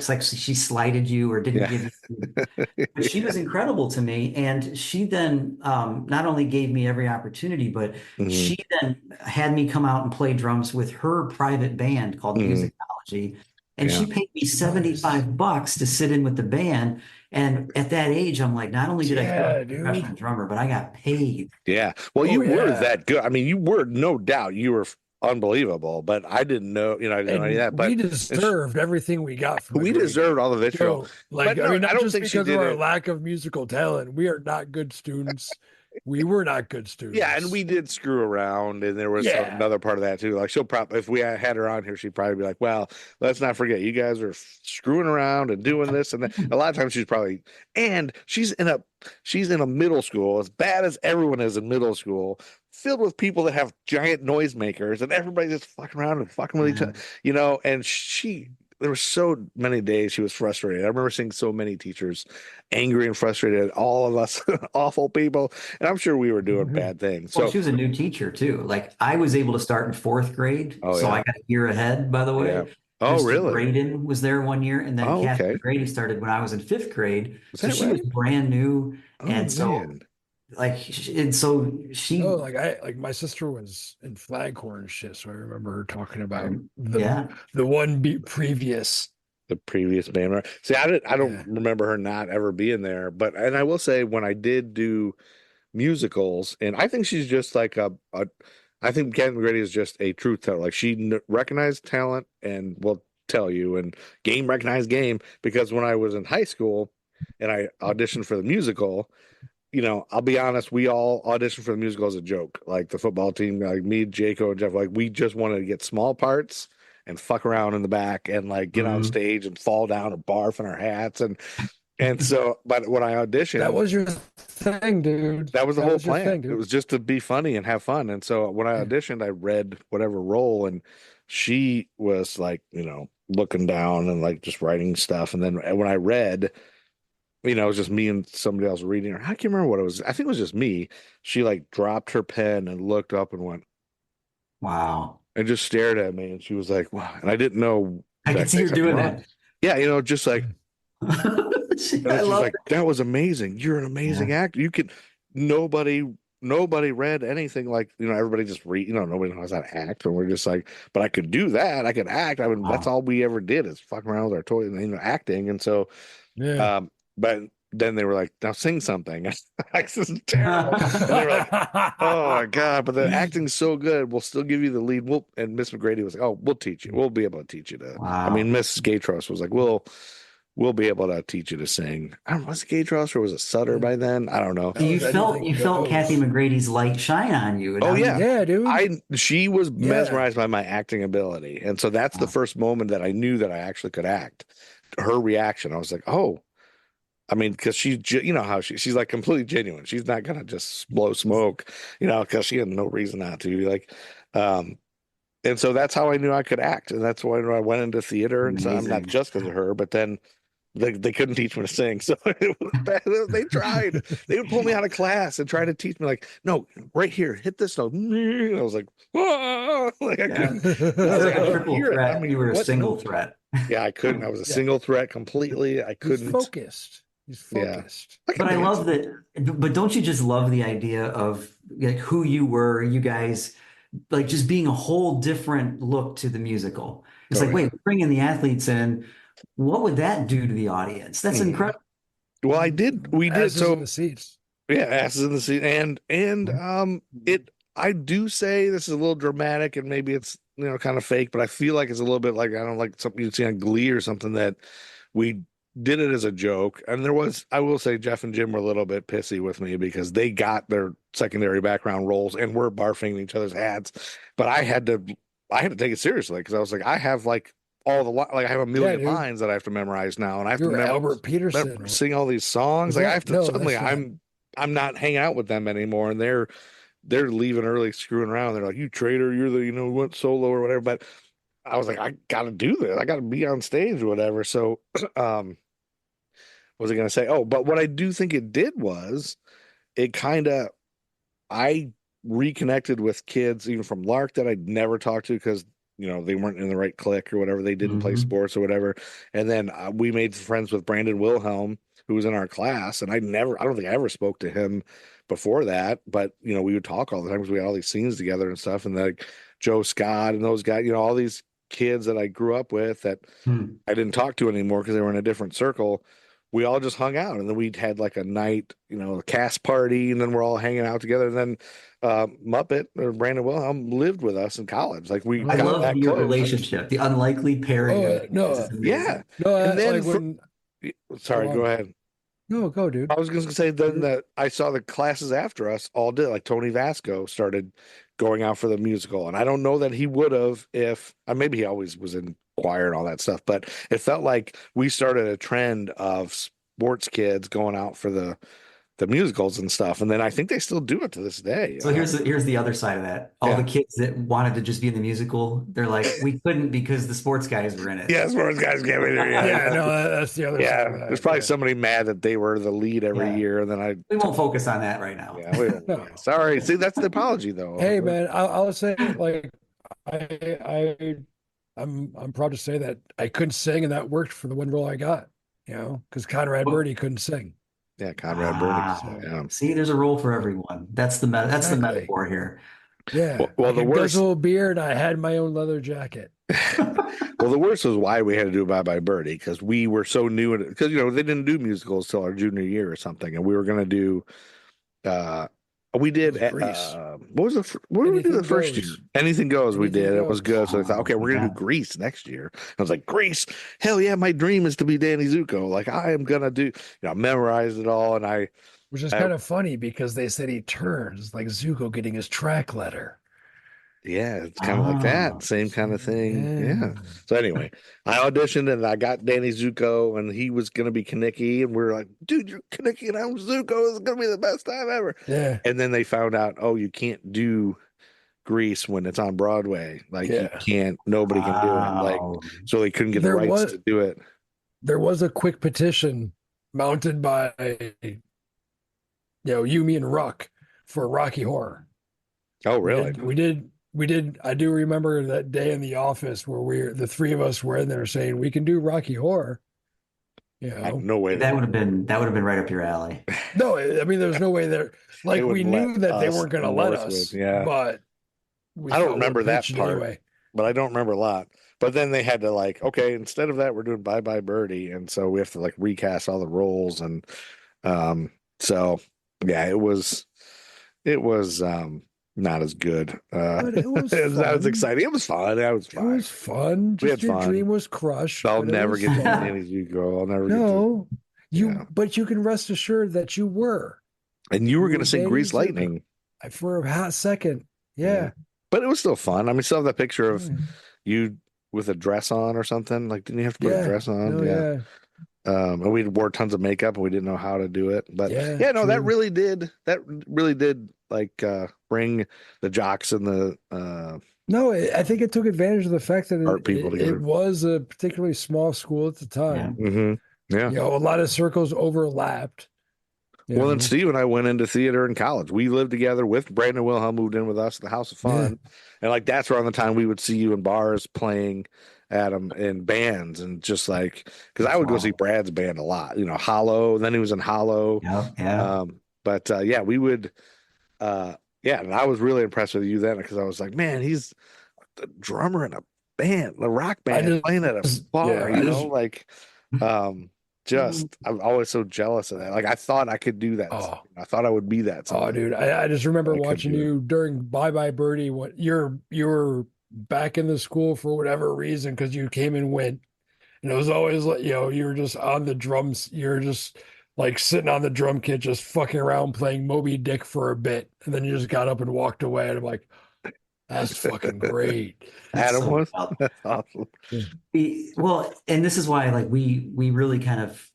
like she slighted you or didn't give you. But she was incredible to me, and she then not only gave me every opportunity, but she then had me come out and play drums with her private band called Musicology. And she paid me $75 to sit in with the band. And at that age, I'm like, not only did I become a professional drummer, but I got paid. Yeah. Well, you were that good. I mean, you were, no doubt, you were unbelievable, but I didn't know, I didn't know any of that. But we deserved everything we got from we deserved all the vitriol. Not just because of our lack of musical talent. We are not good students. we were not good students. Yeah, and we did screw around, and there was another part of that too. Like she'll probably, if we had her on here, she'd probably be like, "Well, let's not forget, you guys are screwing around and doing this and that." A lot of times she's probably, and she's in a middle school as bad as everyone is in middle school, filled with people that have giant noisemakers, and everybody's just fucking around and fucking with each other, you know. And there were so many days she was frustrated. I remember seeing so many teachers angry and frustrated at all of us awful people. And I'm sure we were doing bad things. Well, she was a new teacher too. Like I was able to start in 4th grade. So I got a year ahead, by the way. Yeah. Oh, Mr. really? Braden was there one year. And then Kathy Grady started when I was in 5th grade. So she was brand new. And so she like my sister was in Flaghorn shit, so I remember her talking about the previous band. See, I don't remember her not ever being there, and I will say when I did do musicals, and I think she's just like I think Kathy McGrady is just a truth teller. Like she recognized talent and will tell you, and game recognized game, because when I was in high school and I auditioned for the musical, you know, I'll be honest, we all auditioned for the musical as a joke. Like the football team, like me, Jaco, and Jeff, like we just wanted to get small parts and fuck around in the back and like get on stage and fall down or barf in our hats. And so, but when I auditioned, that was your thing, dude. That was the whole plan. It was just to be funny and have fun. And so when I auditioned, I read whatever role, and she was like, you know, looking down and like just writing stuff. And then when I read, you know, it was just me and somebody else reading, or I can't remember what it was. I think it was just me. She like dropped her pen and looked up and went, "Wow," and just stared at me. And she was like, "Wow." And I didn't know. I could see her doing that. Yeah, you know, just like, she's like, "That was amazing. You're an amazing actor. You could." Nobody read anything like, you know, everybody just read, you know, nobody knows how to act. And we're just like, but I could do that. I could act. I mean, that's all we ever did is fuck around with our toys and, you know, acting. And so, but then they were like, now sing something. This is terrible. And they were like, oh my God, but the acting's so good. We'll still give you the lead. And Miss McGrady was like, oh, we'll teach you. We'll be able to teach you to. I mean, Miss Gatros was like, we'll be able to teach you to sing. I don't know, was it Gatros or was it Sutter by then? I don't know. So you felt Kathy McGrady's light shine on you. Oh yeah, dude. She was mesmerized by my acting ability. And so that's the first moment that I knew that I actually could act. Her reaction, I was like, oh, I mean, because you know how she's like completely genuine. She's not gonna just blow smoke, you know, because she had no reason not to. Like, and so that's how I knew I could act, and that's why I went into theater. And so I'm not just because of her, but then they couldn't teach me to sing, so it was bad. They tried. They would pull me out of class and try to teach me, like, no, right here, hit this note. And I was like, whoa, like I couldn't. I was like a triple threat. I mean, you were a single threat. Yeah, I couldn't. I was a single threat completely. I couldn't. He's focused. But I love that. But don't you just love the idea of like who you were, you guys, like just being a whole different look to the musical? It's like, wait, bringing the athletes in. What would that do to the audience? That's incredible. Well, we did. Asses so in the seats. Yeah, asses in the seat. And I do say this is a little dramatic and maybe it's, you know, kind of fake, but I feel like it's a little bit like, I don't like something you'd see on Glee or something, that we did it as a joke. And I will say Jeff and Jim were a little bit pissy with me because they got their secondary background roles and were barfing in each other's hats. But I had to take it seriously because I was like, I have like all I have a million lines that I have to memorize now. And I have to Albert Peterson. Sing all these songs. Like I have to suddenly I'm not hanging out with them anymore. And they're leaving early, screwing around. They're like, you traitor, you're the, you know, went solo or whatever. But I was like, I got to do this. I got to be on stage or whatever. So, what was I going to say? Oh, but what I do think it did was I reconnected with kids even from Lark that I'd never talked to because, you know, they weren't in the right clique or whatever. They didn't play sports or whatever. And then we made friends with Brandon Wilhelm, who was in our class. And I don't think I ever spoke to him before that, but, you know, we would talk all the time because we had all these scenes together and stuff. And like Joe Scott and those guys, you know, all these kids that I grew up with that I didn't talk to anymore because they were in a different circle. We all just hung out, and then we'd had like a night, you know, a cast party, and then we're all hanging out together. And then Muppet or Brandon Wilhelm lived with us in college. Like I love your relationship, the unlikely pairing. And then sorry, go ahead. No, go, dude. I was going to say then that I saw the classes after us all did. Like Tony Vasco started going out for the musical, and I don't know that he would have if maybe he always was in choir and all that stuff, but it felt like we started a trend of sports kids going out for the musicals and stuff, and then I think they still do it to this day. So here's the other side of that. All the kids that wanted to just be in the musical, they're like, we couldn't because the sports guys were in it. Yeah, sports guys can't be there. Yeah, no, that's the other side of that. There's probably somebody mad that they were the lead every year, and then we won't focus on that right now. Yeah, sorry. See, that's the apology, though. Hey, man, I'll say, like, I'm proud to say that I couldn't sing, and that worked for the one role I got. Because Conrad Birdie couldn't sing. Yeah, Conrad Birdie. Yeah. See, there's a role for everyone. That's the the metaphor here. Yeah. Well, the worst guzzle beer, and I had my own leather jacket. Well, the worst was why we had to do Bye Bye Birdie, because we were so new, because they didn't do musicals till our junior year or something, and we were going to do. We did. What did we do the first year? Anything Goes. We did. It was good. So I thought, okay, we're gonna do Grease next year. I was like, Grease, hell yeah! My dream is to be Danny Zuko. Like I am gonna do. I memorized it all, and which is kind of funny because they said he turns like Zuko getting his track letter. Yeah, it's kind of like that. Same kind of thing. Yeah. So anyway, I auditioned and I got Danny Zuko, and he was going to be Kaneki. And we were like, dude, you're Kaneki and I'm Zuko. It's going to be the best time ever. Yeah. And then they found out, oh, you can't do Grease when it's on Broadway. Like, you can't, nobody can do it. Like, so they couldn't get the rights to do it. There was a quick petition mounted by, you, me, and Ruck for Rocky Horror. Oh, really? We did. I do remember that day in the office where the three of us were in there saying we can do Rocky Horror. No way. That would have been right up your alley. No, I mean there was no way there. Like we knew that they weren't going to let us. But I don't remember that part. Anyway. But I don't remember a lot. But then they had to okay, instead of that, we're doing Bye Bye Birdie, and so we have to recast all the roles, and so yeah, it was not as good. But it was that was exciting. It was fun. It was fun. It was fun. Just your dream was crushed. I'll never get to Danny Zuko. I'll never. No, but you can rest assured that you were. And you were going to sing Grease Lightning for a hot second. Yeah. But it was still fun. I mean, still have that picture of you with a dress on or something. Like, didn't you have to put a dress on? Yeah. And we wore tons of makeup and we didn't know how to do it. But that really did bring the jocks and the no, I think it took advantage of the fact that it was a particularly small school at the time. Yeah. Mm-hmm. A lot of circles overlapped. Well, then Steve and I went into theater in college. We lived together with Brandon Wilhelm, moved in with us at the House of Fun. And that's around the time we would see you in bars playing Adam in bands, and just because I would go see Brad's band a lot, Hollow. Then he was in Hollow. We would and I was really impressed with you then, because I was like, man, he's the drummer in a band, a rock band, playing at a bar. I'm always so jealous of that. I thought I could do that. I thought I would be that. Oh, dude, I just remember watching you during Bye Bye Birdie. What you were back in the school for whatever reason, because you came and went, and it was always you were just on the drums. You're just sitting on the drum kit, just fucking around playing Moby Dick for a bit, and then you just got up and walked away. And I'm like, that's fucking great. Adam was that's awesome. Well, and this is why we really kind of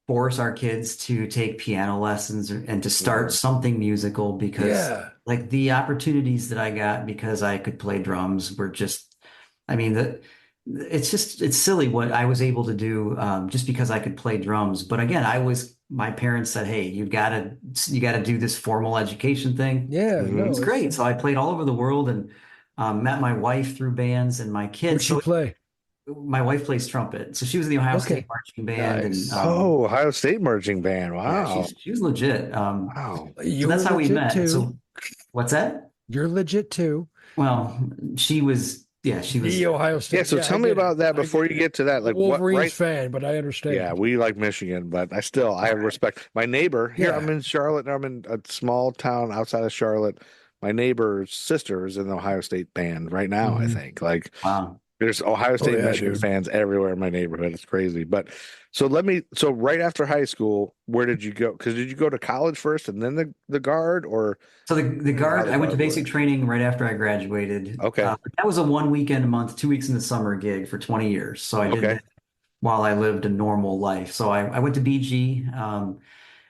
force our kids to take piano lessons and to start something musical, because the opportunities that I got because I could play drums were just, it's silly what I was able to do just because I could play drums. But again, my parents said, hey, you gotta do this formal education thing. Yeah, it's great. So I played all over the world and met my wife through bands, and my kids. Where'd she play? My wife plays trumpet, so she was in the Ohio State marching band. Nice. And Ohio State marching band! Wow, yeah, she was legit. Wow, so that's how we met. So, what's that? You're legit too. Well, she was. Yeah, she was the Ohio State. Yeah, so tell me about that before you get to that. Wolverines fan, but I understand. Yeah, we like Michigan, but I have respect. My neighbor here, I'm in Charlotte. I'm in a small town outside of Charlotte. My neighbor's sister is in the Ohio State band right now. I think. Wow. There's Ohio State, Michigan fans everywhere in my neighborhood. It's crazy. But so right after high school, where did you go? Because did you go to college first and then the guard, or? So the guard, I went to basic training right after I graduated. Okay. That was a 1 weekend a month, 2 weeks in the summer gig for 20 years. So I did that while I lived a normal life. So I went to BG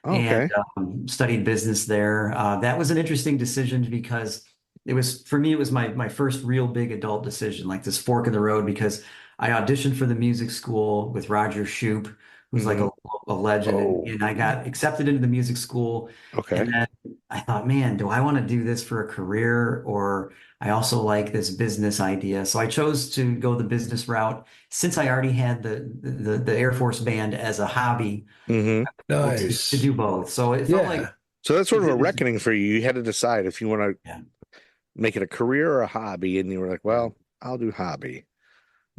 and studied business there. That was an interesting decision because for me, it was my first real big adult decision, like this fork in the road, because I auditioned for the music school with Roger Shoup, who's like a legend, and I got accepted into the music school. Okay. And then I thought, man, do I want to do this for a career, or I also like this business idea? So I chose to go the business route since I already had the Air Force band as a hobby. Nice to do both. So it felt like so that's sort of a reckoning for you. You had to decide if you want to make it a career or a hobby, and you were like, well, I'll do hobby.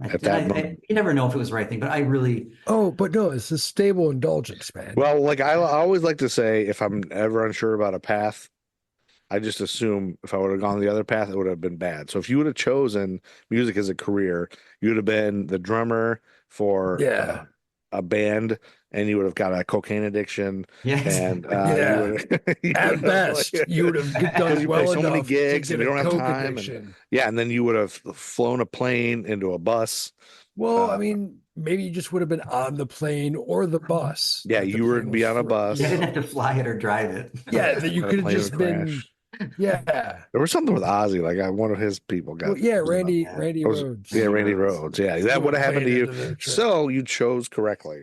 At that moment. You never know if it was the right thing, but I really. Oh, but no, it's a stable indulgence, man. Well, like I always like to say, if I'm ever unsure about a path, I just assume if I would have gone the other path, it would have been bad. So if you would have chosen music as a career, you would have been the drummer for a band, and you would have got a cocaine addiction. And at best, you would have done well enough. So many gigs, and you don't have time. And then you would have flown a plane into a bus. Well, I mean, maybe you just would have been on the plane or the bus. Yeah, you would be on a bus. You didn't have to fly it or drive it. Yeah, that you could have just been. Yeah, there was something with Ozzy, like one of his people got. Randy Rhoads. Yeah, Randy Rhoads. Yeah, that would have happened to you. So you chose correctly.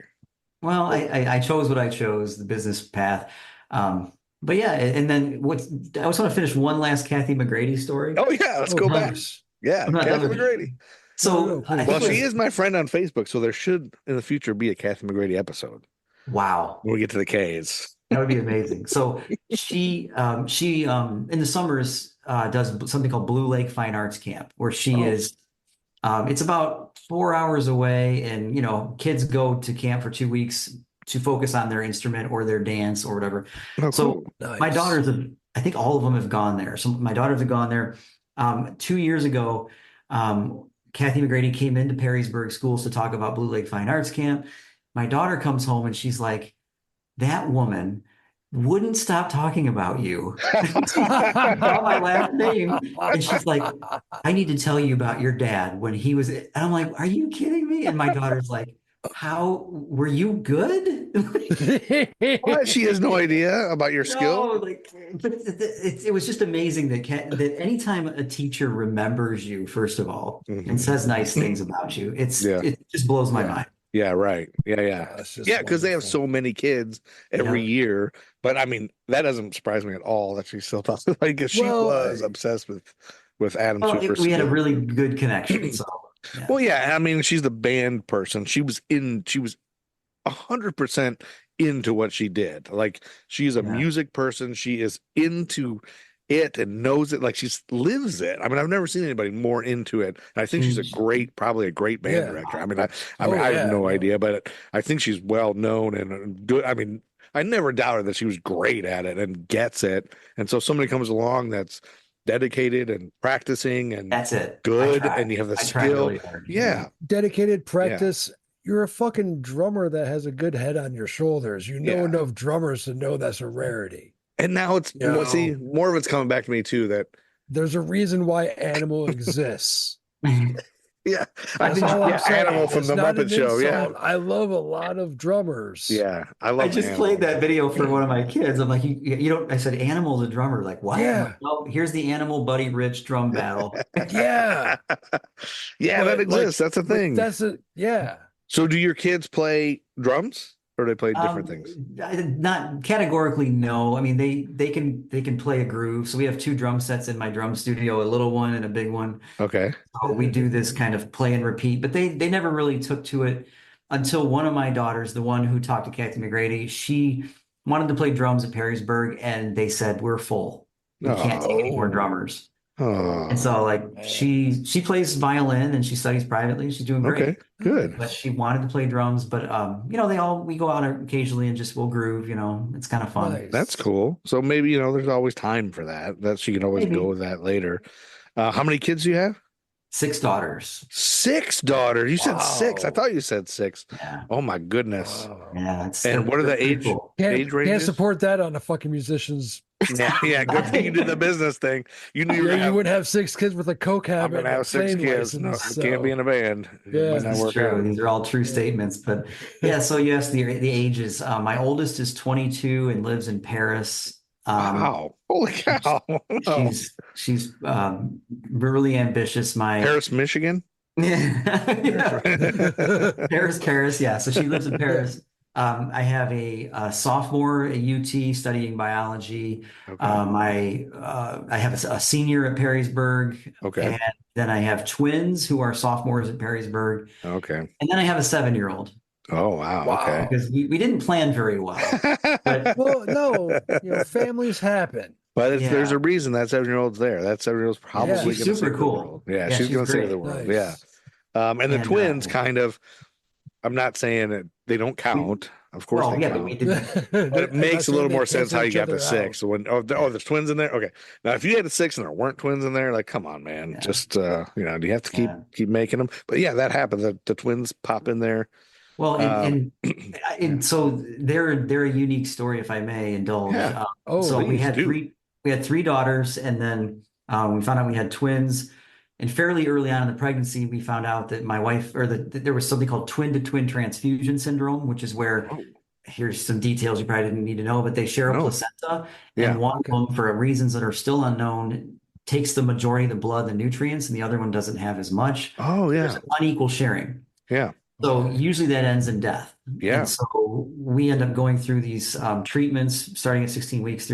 Well, I chose what I chose, the business path. But yeah, and then I just want to finish one last Kathy McGrady story. Oh yeah, let's go back. Yeah, Kathy McGrady. So, she is my friend on Facebook, so there should in the future be a Kathy McGrady episode. Wow. When we get to the K's. That would be amazing. So she in the summers does something called Blue Lake Fine Arts Camp, where she is. It's about 4 hours away, and kids go to camp for 2 weeks to focus on their instrument or their dance or whatever. So my daughters, I think all of them have gone there. So my daughters have gone there. 2 years ago, Kathy McGrady came into Perrysburg schools to talk about Blue Lake Fine Arts Camp. My daughter comes home and she's like, that woman wouldn't stop talking about you. About my last name. And she's like, I need to tell you about your dad when he was, and I'm like, are you kidding me? And my daughter's like, how were you good? What? She has no idea about your skill. But it was just amazing that anytime a teacher remembers you, first of all, and says nice things about you, it just blows my mind. Yeah, right. Yeah. Because they have so many kids every year. But I mean, that doesn't surprise me at all that she still talks like she was obsessed with Adam Cufr. We had a really good connection. So well, yeah. I mean, she's the band person. She was 100% into what she did. Like, she's a music person. She is into it and knows it, like she lives it. I mean, I've never seen anybody more into it. And I think she's probably a great band director. I mean, I have no idea, but I think she's well known and good. I mean, I never doubted that she was great at it and gets it. And so somebody comes along that's dedicated and practicing and that's it. Good, and you have the skill. Really dedicated practice. You're a fucking drummer that has a good head on your shoulders. You know enough drummers to know that's a rarity. And now it's more of it's coming back to me too, that there's a reason why Animal exists. Animal from the Muppet Show. Yeah, I love a lot of drummers. Yeah, I just played that video for one of my kids. I'm like, you don't. I said, Animal's a drummer. Like, what? Yeah. Well, here's the Animal Buddy Rich drum battle. That exists. That's a thing. So, do your kids play drums? Or they play different things? Not categorically, no. I mean, they can play a groove. So we have 2 drum sets in my drum studio, a little one and a big one. Okay. So we do this kind of play and repeat, but they never really took to it until one of my daughters, the one who talked to Kathy McGrady, she wanted to play drums at Perrysburg, and they said, we're full. We can't take any more drummers. And so she plays violin and she studies privately. She's doing great. Okay, good. But she wanted to play drums, but we go out occasionally and we'll groove, it's kind of fun. Nice. That's cool. So maybe, there's always time for that she can always go with that later. How many kids do you have? 6 daughters. 6 daughters. You said 6. I thought you said 6. Yeah. Oh my goodness. Wow. Yeah. And what are the age cool. ranges? Can't support that on a fucking musician's. Yeah, good thing you did the business thing. You knew you wouldn't have 6 kids with a coke I'm habit. gonna have 6 kids. No, so. can't be in a band. Yeah, that's true. These are all true statements. But yeah, so yes, the ages. My oldest is 22 and lives in Paris. Wow! Holy cow! She's really ambitious. Paris, Michigan. Yeah. Paris. Yeah. So she lives in Paris. I have a sophomore at UT studying biology. Okay. I have a senior at Perrysburg. Okay. And then I have twins who are sophomores at Perrysburg. Okay. And then I have a 7-year-old. Oh, wow. Okay. Because we didn't plan very well. But, well, no, families happen. But there's a reason that 7-year-old's there. That 7-year-old's probably going to super cool. Yeah, she's going to save the world. Nice. Yeah. And the twins kind of, I'm not saying that they don't count. Of course they count. But we did. But it makes a little more sense how you got the 6. So there's twins in there. Okay. Now, if you had a 6 and there weren't twins in there, like, come on, man. Yeah. Just, do you have to keep making them? But yeah, that happens. The twins pop in there. Well, and so they're a unique story, if I may indulge. Yeah. So we had 3 daughters, and then we found out we had twins. And fairly early on in the pregnancy, we found out that my wife, there was something called twin-to-twin transfusion syndrome, which is where, here's some details you probably didn't need to know, but they share a placenta, and one of them, for reasons that are still unknown, takes the majority of the blood, the nutrients, and the other one doesn't have as much. Oh, yeah. There's unequal sharing. Yeah. So usually that ends in death. Yeah. And so we end up going through these treatments starting at 16 weeks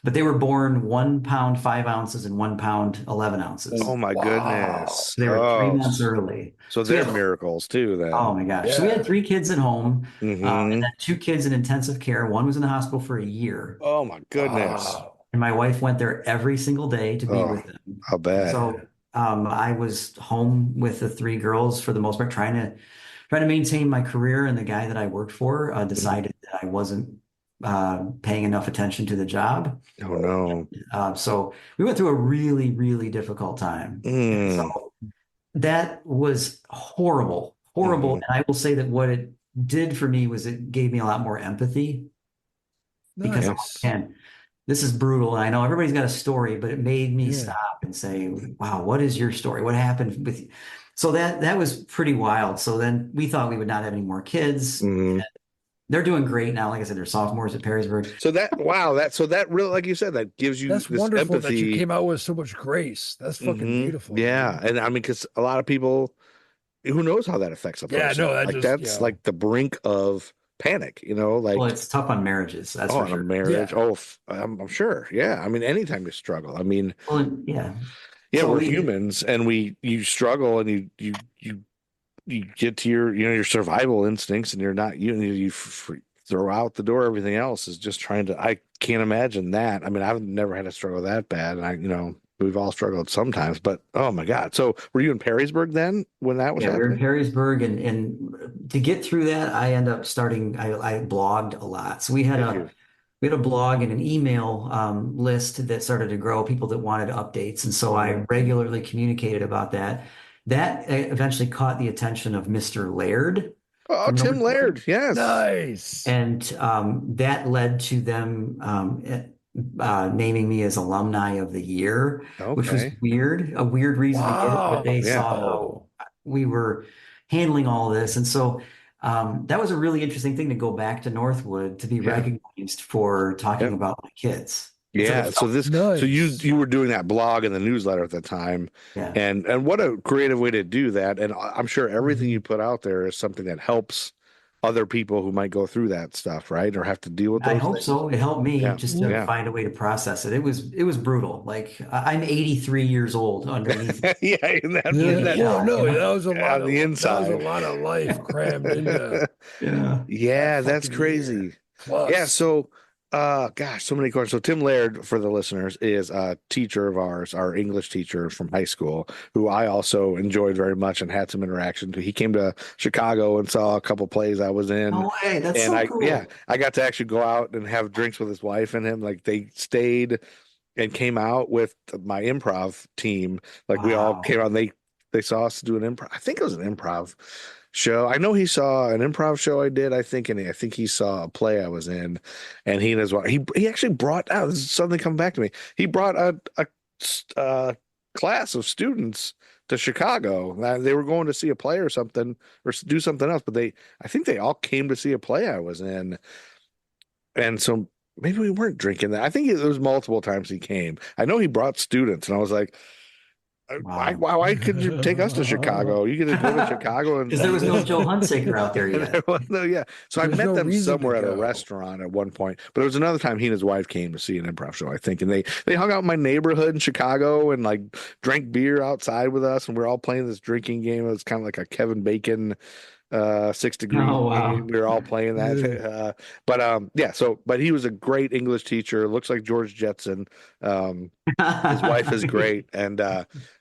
but they were born 1 pound, 5 ounces and 1 pound, 11 ounces. Oh my goodness. They were 3 months early. So they're miracles too then. Oh my gosh. Yeah. So we had 3 kids at home, and then 2 kids in intensive care. One was in the hospital for a year. Oh my goodness. And my wife went there every single day to be with them. How bad. So I was home with the 3 girls for the most part, trying to maintain my career, and the guy that I worked for decided that I wasn't paying enough attention to the job. Oh no. So we went through a really, really difficult time. So that was horrible. And I will say that what it did for me was it gave me a lot more empathy. Because this is brutal. And I know everybody's got a story, but it made me stop and say, wow, what is your story? What happened with you? So that was pretty wild. So then we thought we would not have any more kids. They're doing great now. Like I said, they're sophomores at Perrysburg. So that really, like you said, that gives you that's this wonderful empathy. that you came out with so much grace. That's fucking beautiful. Yeah. And I mean, because a lot of people, who knows how that affects a person? Yeah, no, that's like the brink of panic, like. Well, it's tough on marriages. That's for sure. On a marriage. Yeah. I'm sure. Yeah. I mean, anytime you struggle. I mean, so we're humans, and you struggle, and you get to your survival instincts, and you're not you throw out the door. Everything else is just trying to. I can't imagine that. I mean, I've never had a struggle that bad, and we've all struggled sometimes. But oh my God! So were you in Perrysburg then when that was happening? We were in Perrysburg, and to get through that, I ended up starting. I blogged a lot, so we had a blog and an email list that started to grow, people that wanted updates. And so I regularly communicated about that. That eventually caught the attention of Mr. Laird. Oh, Tim Laird. Yes. Nice. And that led to them naming me as Alumni of the Year, which was weird, a weird reason to get it, but they saw how we were handling all this. And so that was a really interesting thing to go back to Northwood to be recognized for talking about my kids. Yeah. So you were doing that blog and the newsletter at the time, and what a creative way to do that. And I'm sure everything you put out there is something that helps other people who might go through that stuff, right? Or have to deal with those I hope things. so. It helped me just to find a way to process it. It was brutal. Like I'm 83 years old underneath. That was a lot on the inside. That was a lot of life crammed into. Yeah, that's crazy. Plus. Yeah. So, so many questions. So Tim Laird, for the listeners, is a teacher of ours, our English teacher from high school, who I also enjoyed very much and had some interaction to. He came to Chicago and saw a couple plays I was in. No way, that's so cool. I got to actually go out and have drinks with his wife and him. Like they stayed and came out with my improv team. Like we all came out and they they saw us do an improv. I think it was an improv show. I know he saw an improv show I did, I think, and I think he saw a play I was in, and he and his wife, he actually brought out, this is something coming back to me. He brought a class of students to Chicago. They were going to see a play or something, or do something else, but I think they all came to see a play I was in. And so maybe we weren't drinking that. I think there was multiple times he came. I know he brought students, and I was like, why couldn't you take us to Chicago? You could go to Chicago, and because there was no Joe Hunsaker out there yet. No, yeah. So I met them somewhere at a restaurant at one point, but it was another time he and his wife came to see an improv show, I think, and they hung out in my neighborhood in Chicago and like drank beer outside with us, and we were all playing this drinking game. It was kind of like a Kevin Bacon 6 Degrees. Oh, wow. We were all playing that. But he was a great English teacher. Looks like George Jetson. His wife is great. And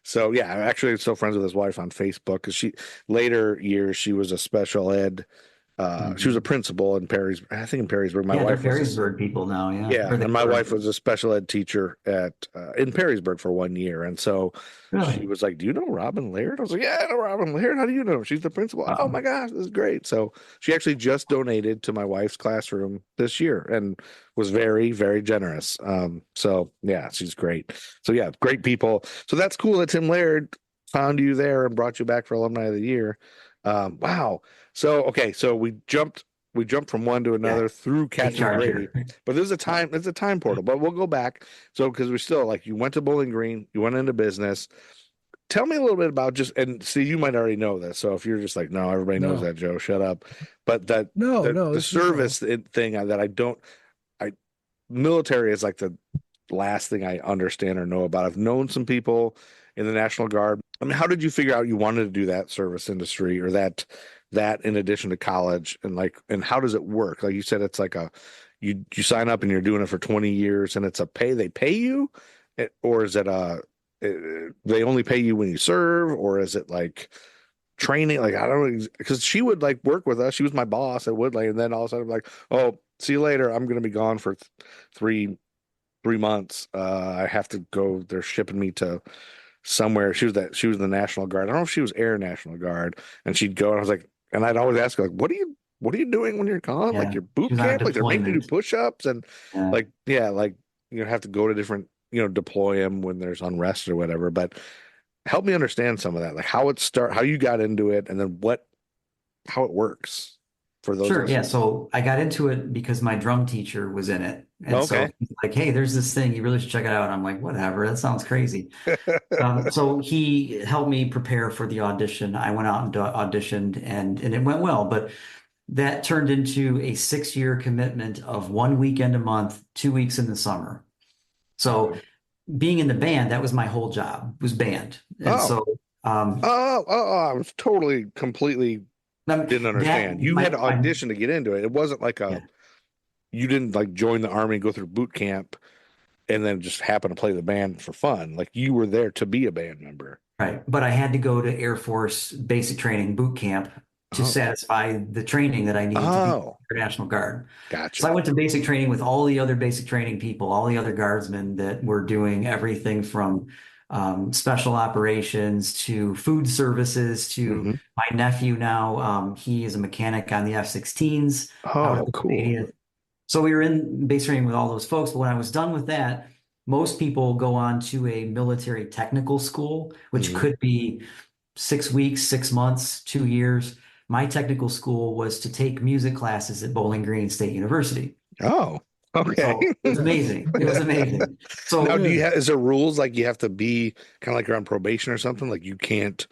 so yeah, I'm actually still friends with his wife on Facebook, because later years she was a special ed. She was a principal in Perrysburg. I think in Perrysburg. My wife Perrysburg people now, yeah. Yeah, and my wife was a special ed teacher in Perrysburg for 1 year, and so she was like, "Do you know Robin Laird?" I was like, "Yeah, I know Robin Laird. How do you know? She's the principal." Wow. Oh my gosh, this is great! So she actually just donated to my wife's classroom this year and was very, very generous. So yeah, she's great. So yeah, great people. So that's cool that Tim Laird found you there and brought you back for Alumni of the Year. Wow. So, okay. So we jumped from one to another through Catching Brady, but there's a time portal, but we'll go back. So, cause we still, like, you went to Bowling Green, you went into business. Tell me a little bit about and see, you might already know this. So if you're just like, no, everybody knows that, Joe, shut up. But the service thing that military is like the last thing I understand or know about. I've known some people in the National Guard. I mean, how did you figure out you wanted to do that service industry, or that in addition to college, and how does it work? Like you said, it's like you sign up and you're doing it for 20 years and it's they pay you, or is it they only pay you when you serve, or is it like training? Like, I don't know, because she would like work with us. She was my boss at Woodley, and then all of a sudden I'm like, oh, see you later. I'm going to be gone for 3 months. I have to go. They're shipping me to somewhere. She was the National Guard. I don't know if she was Air National Guard, and she'd go, and I was like, and I'd always ask her, like, what are you doing when you're gone? Yeah. Like your boot camp, like they're making you do push-ups, and like you have to go to different, deploy them when there's unrest or whatever. But help me understand some of that, like how you got into it, and then how it works for those. Sure. Yeah. So I got into it because my drum teacher was in it. And so he's like, hey, there's this thing, you really should check it out. And I'm like, whatever, that sounds crazy. So he helped me prepare for the audition. I went out and auditioned, and it went well, but that turned into a 6-year commitment of 1 weekend a month, 2 weeks in the summer. So being in the band, that was my whole job, was band. And I was completely didn't understand. You had to audition to get into it. It wasn't like you didn't like join the Army, go through boot camp, and then just happen to play the band for fun. Like, you were there to be a band member. Right. But I had to go to Air Force basic training boot camp to satisfy the training that I needed to be Air National Guard. Gotcha. So I went to basic training with all the other basic training people, all the other guardsmen that were doing everything from special operations to food services to my nephew now. He is a mechanic on the F-16s. Oh, cool. So we were in base training with all those folks. But when I was done with that, most people go on to a military technical school, which could be 6 weeks, 6 months, 2 years. My technical school was to take music classes at Bowling Green State University. Oh, okay. So it was amazing. It was amazing. So now, is there rules, like you have to be kind of like you're on probation or something? Like, you can't,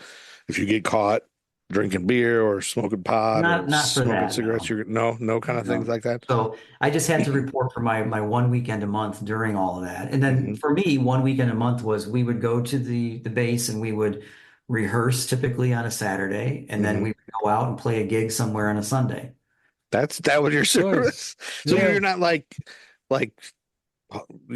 if you get caught drinking beer or smoking pot or smoking cigarettes, no kind of things like that. So I just had to report for my 1 weekend a month during all of that. And then for me, 1 weekend a month was, we would go to the base and we would rehearse typically on a Saturday, and then we would go out and play a gig somewhere on a Sunday. That was your service. So you're not like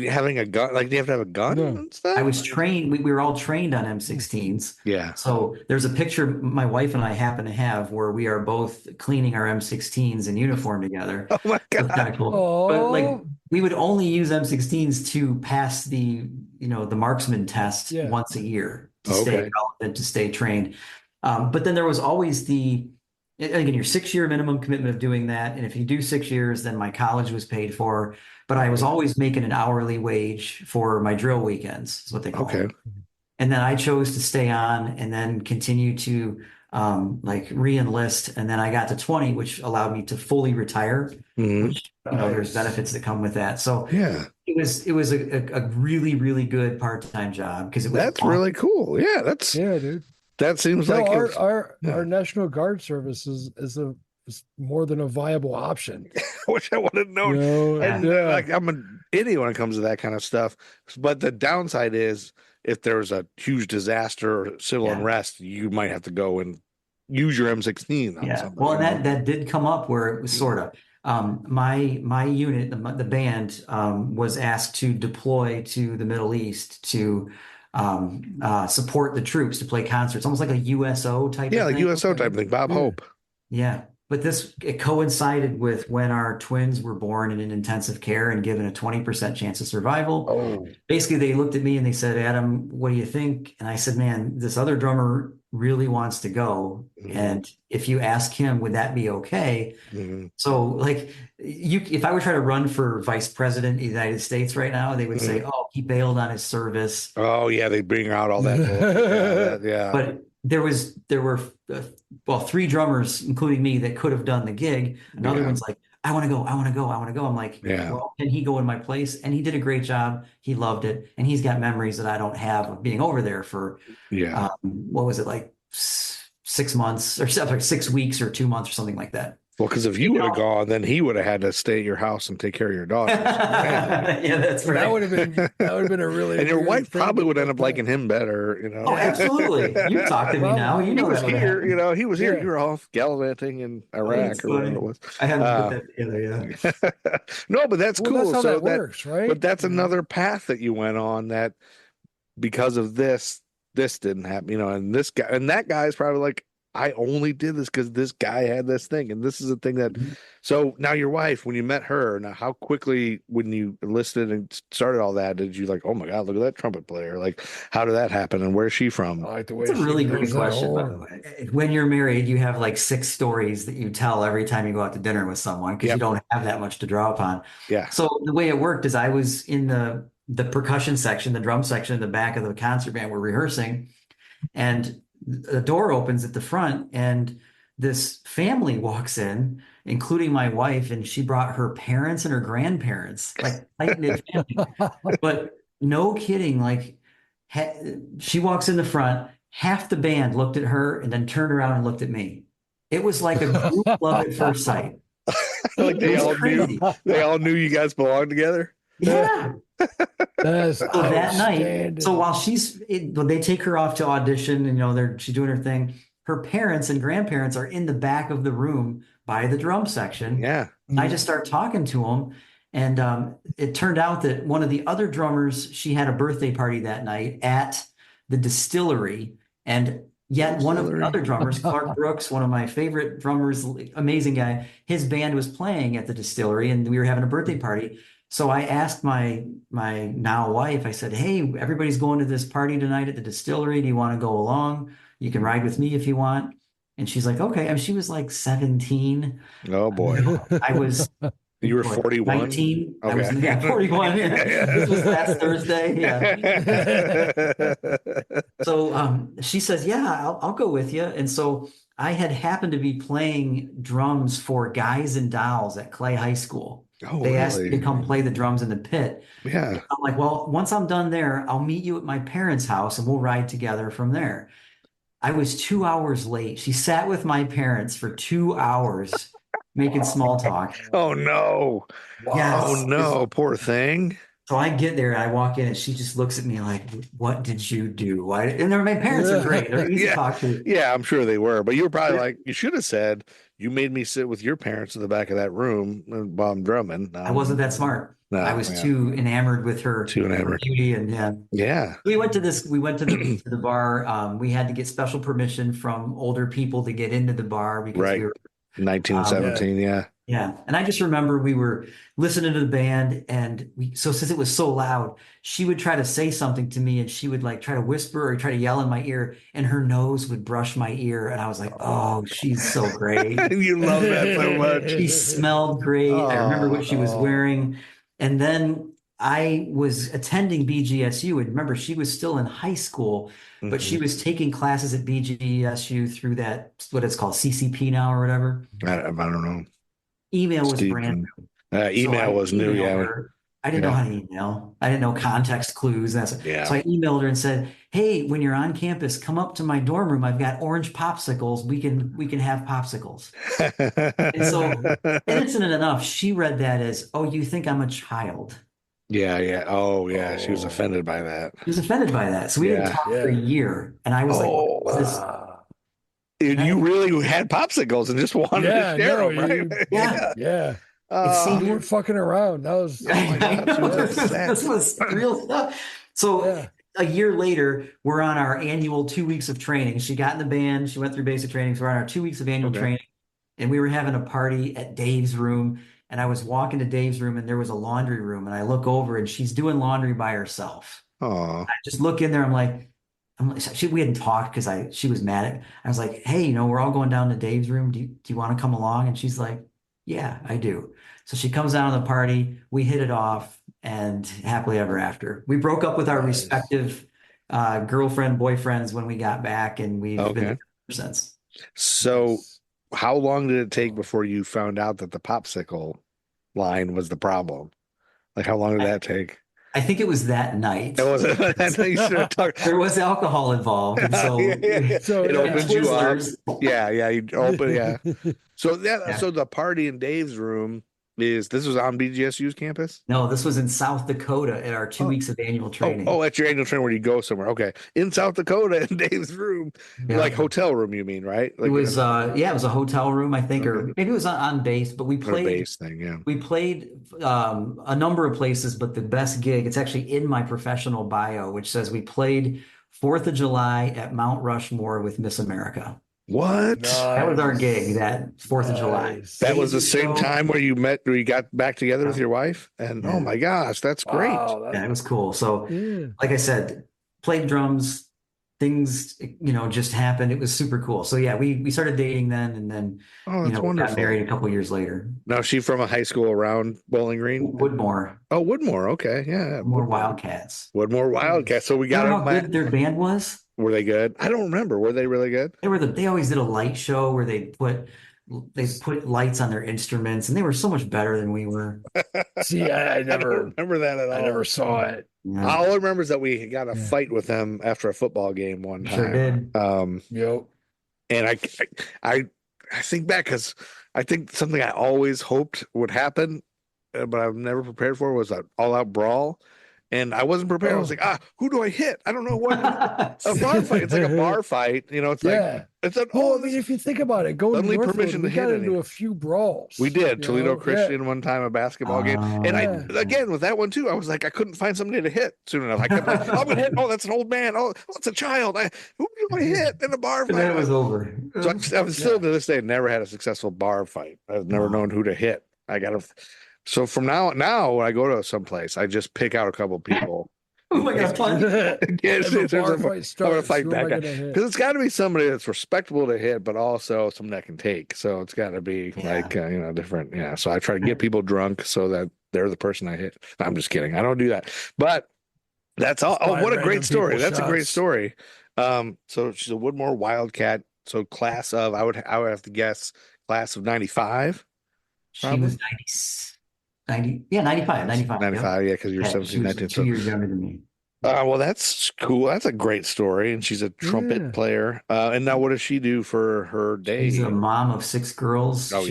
having a gun, like, do you have to have a gun and stuff? I was trained. We were all trained on M16s. Yeah. So there's a picture my wife and I happen to have where we are both cleaning our M16s in uniform together. Oh my God. That's kind of cool. But like, we would only use M16s to pass the marksman test once a year. to stay relevant, to stay trained. But then there was always again, your 6-year minimum commitment of doing that. And if you do 6 years, then my college was paid for. But I was always making an hourly wage for my drill weekends, is what they call it. And then I chose to stay on and then continue to re-enlist. And then I got to 20, which allowed me to fully retire, which, there's benefits that come with that. So it was a really, really good part-time job because that's really cool. Yeah, dude. That seems like our National Guard service is more than a viable option. Which I want to know. Like, I'm an idiot when it comes to that kind of stuff. But the downside is if there's a huge disaster or civil unrest, you might have to go and use your M16 on somebody. Well, and that did come up where it was sort of. My unit, the band, was asked to deploy to the Middle East to support the troops, to play concerts, almost like a USO type of thing. Yeah, like USO type thing, Bob Hope. Yeah. But it coincided with when our twins were born in intensive care and given a 20% chance of survival. Basically, they looked at me and they said, Adam, what do you think? And I said, man, this other drummer really wants to go. And if you ask him, would that be okay? So like if I were trying to run for vice president of the United States right now, they would say, oh, he bailed on his service. Oh, yeah. They bring out all that. But there were 3 drummers, including me, that could have done the gig. Another one's like, I want to go. I'm like, well, can he go in my place? And he did a great job. He loved it. And he's got memories that I don't have of being over there for, what was it, like 6 months or 6 weeks or 2 months or something like that. Well, because if you would have gone, then he would have had to stay at your house and take care of your daughter. Yeah, that's right. That would have been a really. And your wife probably would end up liking him better, Oh, absolutely. You talk to me now. You know he was here. He was here. You were off gallivanting in Iraq or whatever it was. I haven't put that together. Yeah. No, but that's cool. That's how that works, right? But that's another path that you went on that because of this didn't happen. And this guy and that guy is probably like, I only did this because this guy had this thing, and this is a thing that. So now your wife, when you met her, now how quickly when you enlisted and started all that, did you like, oh my God, look at that trumpet player? Like, how did that happen, and where's she from? I like the way it's a really great question, by the way. When you're married, you have like 6 stories that you tell every time you go out to dinner with someone because you don't have that much to draw upon. Yeah. So the way it worked is I was in the percussion section, the drum section in the back of the concert band. We're rehearsing, and the door opens at the front and this family walks in, including my wife, and she brought her parents and her grandparents, like tight-knit family. But no kidding, like she walks in the front, half the band looked at her and then turned around and looked at me. It was like a group love at first sight. Like they all knew you guys belonged together. Yeah. That's that night. So while they take her off to audition, and she's doing her thing. Her parents and grandparents are in the back of the room by the drum section. Yeah. I just start talking to them, and it turned out that one of the other drummers, she had a birthday party that night at the distillery, and yet one of the other drummers, Clark Brooks, one of my favorite drummers, amazing guy, his band was playing at the distillery, and we were having a birthday party. So I asked my now wife, I said, hey, everybody's going to this party tonight at the distillery. Do you want to go along? You can ride with me if you want. And she's like, okay. I mean, she was like 17. Oh, boy. I was. You were 41? 19. Okay. I was 41. This was last Thursday. Yeah. So she says, yeah, I'll go with you. And so I had happened to be playing drums for Guys and Dolls at Clay High School. Oh, they asked me to come play the drums in the pit. Yeah. I'm like, well, once I'm done there, I'll meet you at my parents' house and we'll ride together from there. I was 2 hours late. She sat with my parents for 2 hours making small talk. Oh, no. Wow. Yes. Oh, no. Poor thing. So I get there and I walk in and she just looks at me like, what did you do? Why? And my parents are great. They're easy to talk to. Yeah, I'm sure they were. But you were probably like, you should have said, you made me sit with your parents in the back of that room while I'm drumming. I wasn't that smart. No, I was too enamored with her beauty, and we went to the bar. We had to get special permission from older people to get into the bar because we were 1917. Yeah. And I just remember we were listening to the band and so since it was so loud, she would try to say something to me and she would like try to whisper or try to yell in my ear and her nose would brush my ear. And I was like, oh, she's so great. You love that so much. She smelled great. I remember what she was wearing. And then I was attending BGSU and remember she was still in high school, but she was taking classes at BGSU through that, what it's called, CCP now or whatever. I don't know. Email was brand new. Email was new, yeah. Her. I didn't know how to email. I didn't know context clues. So I emailed her and said, hey, when you're on campus, come up to my dorm room. I've got orange popsicles. We can have popsicles. And so innocent enough, she read that as, oh, you think I'm a child. Yeah. Oh, yeah. She was offended by that. She was offended by that. So we didn't talk for a year. And I was you really had popsicles and just wanted to share them, right? Yeah. You weren't fucking around. That was, oh my God. This was real stuff. So a year later, we're on our annual 2 weeks of training. She got in the band. She went through basic training. So we're on our 2 weeks of annual training. And we were having a party at Dave's room. And I was walking to Dave's room and there was a laundry room. And I look over and she's doing laundry by herself. Oh. I just look in there. I'm like, we hadn't talked because she was mad at me. I was like, hey, we're all going down to Dave's room. Do you want to come along? And she's like, yeah, I do. So she comes down to the party. We hit it off and happily ever after. We broke up with our respective girlfriend, boyfriends when we got back and we've been together since. So how long did it take before you found out that the popsicle line was the problem? Like how long did that take? I think it was that night. It was There was alcohol involved. And so, so it opened you up. Yeah. You open, So so the party in Dave's room this was on BGSU's campus? No, this was in South Dakota at our 2 weeks of annual training. Oh, at your annual training where you go somewhere. Okay. In South Dakota in Dave's room. Like hotel room, you mean, right? Like, it was it was a hotel room, I think, or maybe it was on base, but we played base thing, We played a number of places, but the best gig, it's actually in my professional bio, which says we played 4th of July at Mount Rushmore with Miss America. What? Nice. That was our gig, that 4th of July. That was the same time where you got back together with your wife? And oh my gosh, that's great. Wow, it was cool. So like I said, played drums, things, just happened. It was super cool. So we started dating then and then got married a couple years later. Now is she from a high school around Bowling Green? Woodmore. Oh, Woodmore. Okay. Yeah. Woodmore Wildcats. Woodmore Wildcats. So we got how good their band was? Were they good? I don't remember. Were they really good? They always did a light show where they put lights on their instruments, and they were so much better than we were. See, I never don't remember that at all. I never saw it. Yeah. All I remember is that we got a fight with them after a football game one time. Sure did. Yep. And I think back because I think something I always hoped would happen, but I've never prepared for was an all-out brawl. And I wasn't prepared. I was like, who do I hit? I don't know what. A bar fight. It's like a bar fight. It's like, it's an, I mean, if you think about it, going to Northwood, we got into a few brawls. We did. Toledo Christian one time, a basketball game. And again, with that one too, I was like, I couldn't find somebody to hit soon enough. I kept like, I'm going to hit. Oh, that's an old man. Oh, it's a child. Who do I hit in a bar fight? And then it was over. So I'm still to this day, never had a successul bar fight. I've never known who to hit. So from now when I go to someplace, I just pick out a couple of people. Oh my God, fun. I'm gonna fight back because it's got to be somebody that's respectable to hit, but also someone that can take. So it's got to be different. Yeah. So I try to get people drunk so that they're the person I hit. I'm just kidding. I don't do that. But that's all. Oh, what a great story. That's a great story. So she's a Woodmore Wildcat. So class of I would have to guess class of 95. She was 95. 95, yeah, because you're 17, 19. 2 years younger than me. Well, that's cool. That's a great story. And she's a trumpet player. And now what does she do for her day? She's a mom of 6 girls. Oh,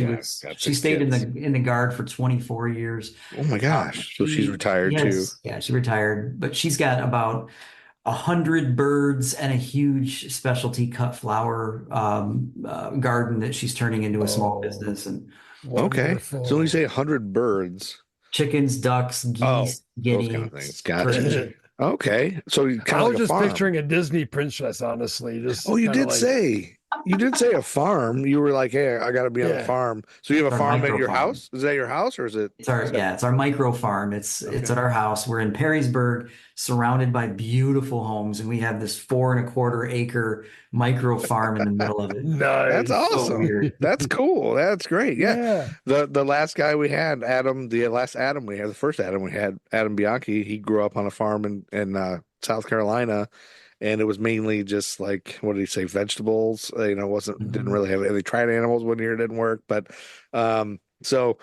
she stayed in the Guard for 24 years. Oh, my gosh. So she's retired, too. Yeah, she retired. But she's got about 100 birds and a huge specialty cut flower garden that she's turning into a small business. And wonderful. So when you say 100 birds, chickens, ducks, geese, guineas, those kind of things. Gotcha. Okay, so I was just picturing a Disney princess, honestly. You did say. you did say a farm. You were like, hey, I got to be on the farm. So you have a farm at your house? Is that your house or is it? It's our micro farm. It's at our house. We're in Perrysburg, surrounded by beautiful homes, and we have this 4.25 acre micro farm in the middle of it. That's awesome. So weird. That's cool. That's great. Yeah. The last guy we had, Adam, the first Adam we had, Adam Bianchi, he grew up on a farm in South Carolina. And it was mainly just like, what did he say? Vegetables, didn't really have any. Tried animals one year, didn't work. But, so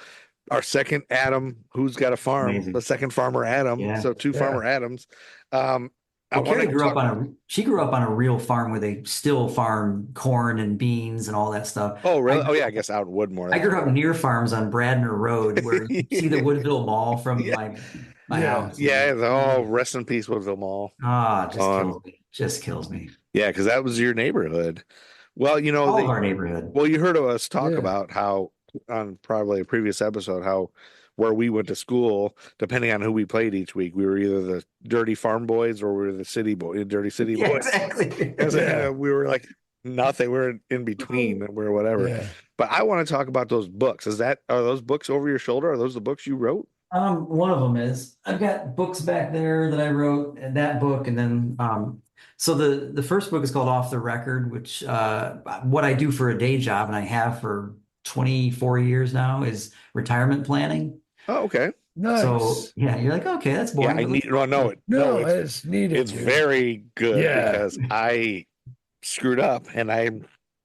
our second Adam, who's got a farm, Amazing. The second farmer Adam. Yeah. So two farmer Adams. Carrie grew up on a real farm where they still farm corn and beans and all that stuff. Oh, really? I guess out in Woodmore. I grew up near farms on Bradner Road where you see the Woodville Mall from my house. Yeah. Oh, rest in peace, Woodville Mall. Just kills me. Yeah, because that was your neighborhood. Well, all of our neighborhood. Well, you heard of us talk about how on probably a previous episode where we went to school, depending on who we played each week, we were either the dirty farm boys or we were the dirty city boys. Exactly. We were like nothing. We were in between. We were whatever. Yeah. But I want to talk about those books. Are those books over your shoulder? Are those the books you wrote? One of them is. I've got books back there that I wrote, and that book, and then so the first book is called Off the Record, which what I do for a day job, and I have for 24 years now, is retirement planning. Oh, okay. Nice. So yeah, you're like, okay, that's boring. Yeah, it's needed. It's very good because I screwed up and I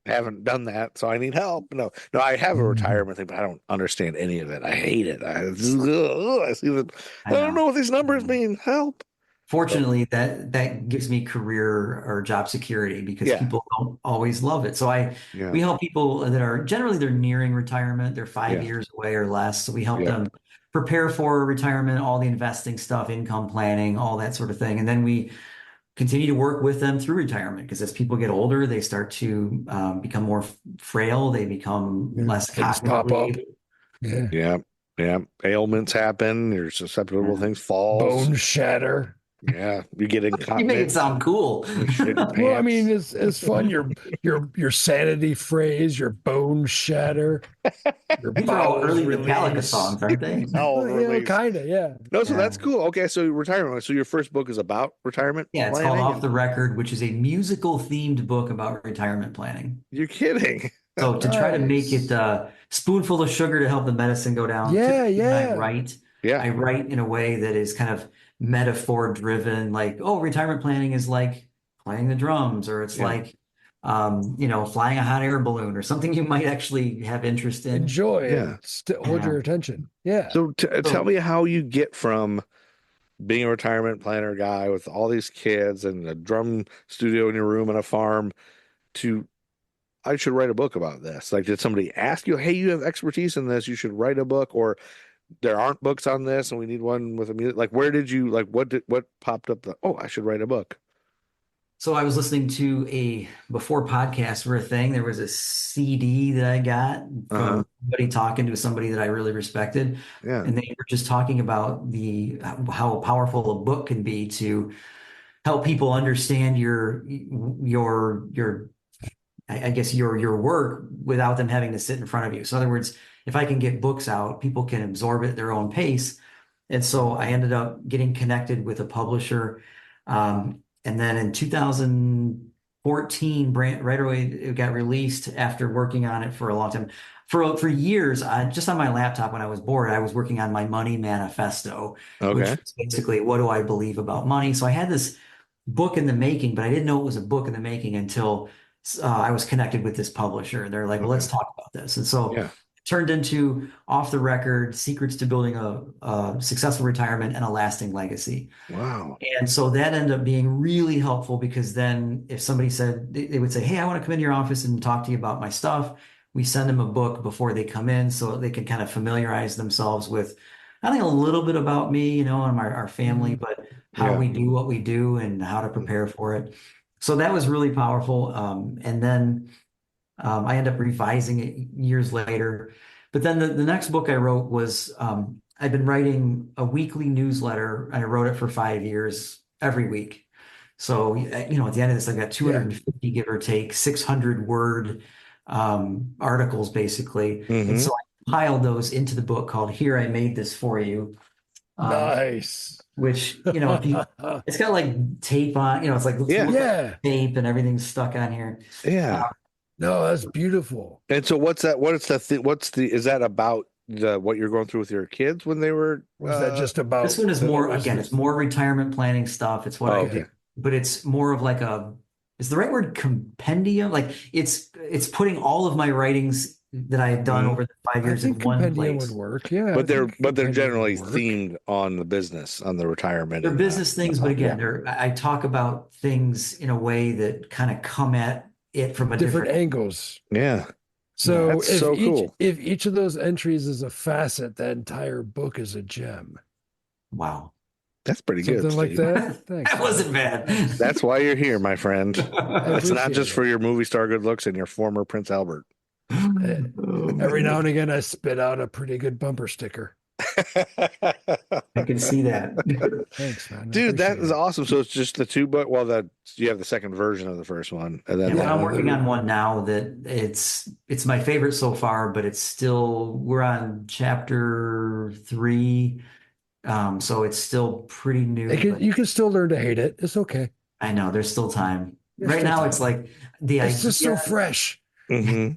haven't done that, so I need help. No, I have a retirement thing, but I don't understand any of it. I hate it. I see that. I don't know what these numbers mean. Help. Fortunately, that gives me career or job security because people don't always love it. So we help people that are generally they're nearing retirement. They're 5 years away or less. So we help them prepare for retirement, all the investing stuff, income planning, all that sort of thing. And then we continue to work with them through retirement because as people get older, they start to become more frail. They become less cognitively. Yeah. Ailments happen. You're susceptible to things, falls. Bone shatter. Yeah, you get incontinent. You make it sound cool. Well, I mean, it's fun. Your sanity phrase, your bone shatter. These are all early Metallica songs, aren't they? Kind of, yeah. No, so that's cool. Okay, so retirement. So your first book is about retirement. Yeah, it's called Off the Record, which is a musical themed book about retirement planning. You're kidding. So to try to make it spoonful of sugar to help the medicine go down. I write in a way that is kind of metaphor driven, like, retirement planning is like playing the drums, or it's like flying a hot air balloon, or something you might actually have interest in. Enjoy. Hold your attention. Yeah. So tell me how you get from being a retirement planner guy with all these kids and a drum studio in your room and a farm to I should write a book about this. Like, did somebody ask you, hey, you have expertise in this, you should write a book, or there aren't books on this and we need one with a music? Like, where did you, like, what popped up I should write a book? So I was listening to before podcasts were a thing, there was a CD that I got from somebody talking to somebody that I really respected. Yeah. And they were just talking about how powerful a book can be to help people understand your I guess your work without them having to sit in front of you. So in other words, if I can get books out, people can absorb it at their own pace. And so I ended up getting connected with a publisher. And then in 2014, right away, it got released after working on it for a long time. For years, just on my laptop when I was bored, I was working on my money manifesto, which was basically, what do I believe about money? So I had this book in the making, but I didn't know it was a book in the making until I was connected with this publisher. They're like, well, let's talk about this. And so it turned into Off the Record, Secrets to Building a Successful Retirement and a Lasting Legacy. Wow. And so that ended up being really helpful because then if somebody said, they would say, hey, I want to come into your office and talk to you about my stuff. We send them a book before they come in so they can kind of familiarize themselves with, I think, a little bit about me, and our family, but how we do what we do and how to prepare for it. So that was really powerful. And then I ended up revising it years later. But then the next book I wrote was, I've been writing a weekly newsletter, and I wrote it for 5 years every week. So, at the end of this, I've got 250, give or take, 600 word articles basically. And so I piled those into the book called Here I Made This For You. Nice. Which, it's got like tape on, it's like tape and everything's stuck on here. Yeah. No, that's beautiful. And so what's that? Is that about what you're going through with your kids when they were? Was that just about? This one is more, again, it's more retirement planning stuff. It's what I do, but it's more of like is the right word compendium? Like it's putting all of my writings that I had done over the 5 years in one place. Would work, yeah. But they're generally themed on the business, on the retirement. They're business things, but again, I talk about things in a way that kind of come at it from a different angles. Yeah. So that's so cool. If each of those entries is a facet, that entire book is a gem. Wow. That's pretty good. Something like that. Thanks. That wasn't bad. That's why you're here, my friend. It's not just for your movie star good looks and your former Prince Albert. Every now and again, I spit out a pretty good bumper sticker. I can see that. Thanks, man. Dude, that is awesome. So it's just the two book. Well, you have the second version of the first one, and then I'm working on one now that it's my favorite so far, but we're on chapter 3, so it's still pretty new. You can still learn to hate it. It's okay. I know there's still time. Right now, it's like it's just so fresh. Mm-hmm.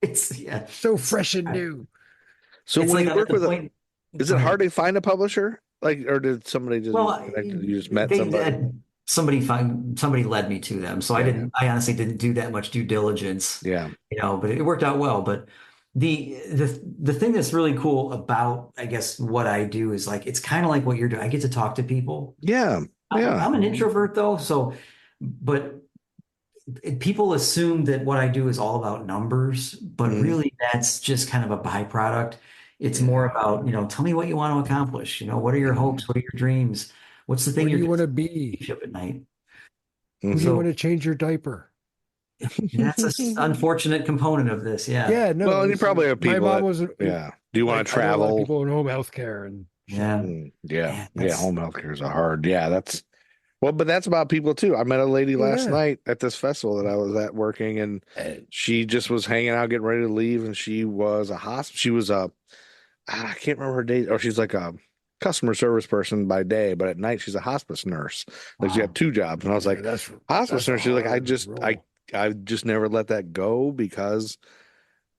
It's so fresh and new. So when you work with is it hard to find a publisher? Or did somebody just you just met somebody? Somebody led me to them. So I honestly didn't do that much due diligence. Yeah. But it worked out well. But the thing that's really cool about, I guess, what I do is like it's kind of like what you're doing. I get to talk to people. Yeah. I'm an introvert though, but people assume that what I do is all about numbers, but really that's just kind of a byproduct. It's more about, tell me what you want to accomplish. What are your hopes? What are your dreams? What's the thing you want to be at night? Do you want to change your diaper? That's an unfortunate component of this. Yeah. Yeah. No. Well, you probably have people. My mom was. Yeah. Do you want to travel? People in home healthcare and. Yeah. Home healthcare is hard. Yeah. But that's about people too. I met a lady last night at this festival that I was at working, and she just was hanging out, getting ready to leave, and she was I can't remember her day, or she's like a customer service person by day, but at night she's a hospice nurse. Like she had 2 jobs, and I was like, hospice nurse. She's like, I just never let that go because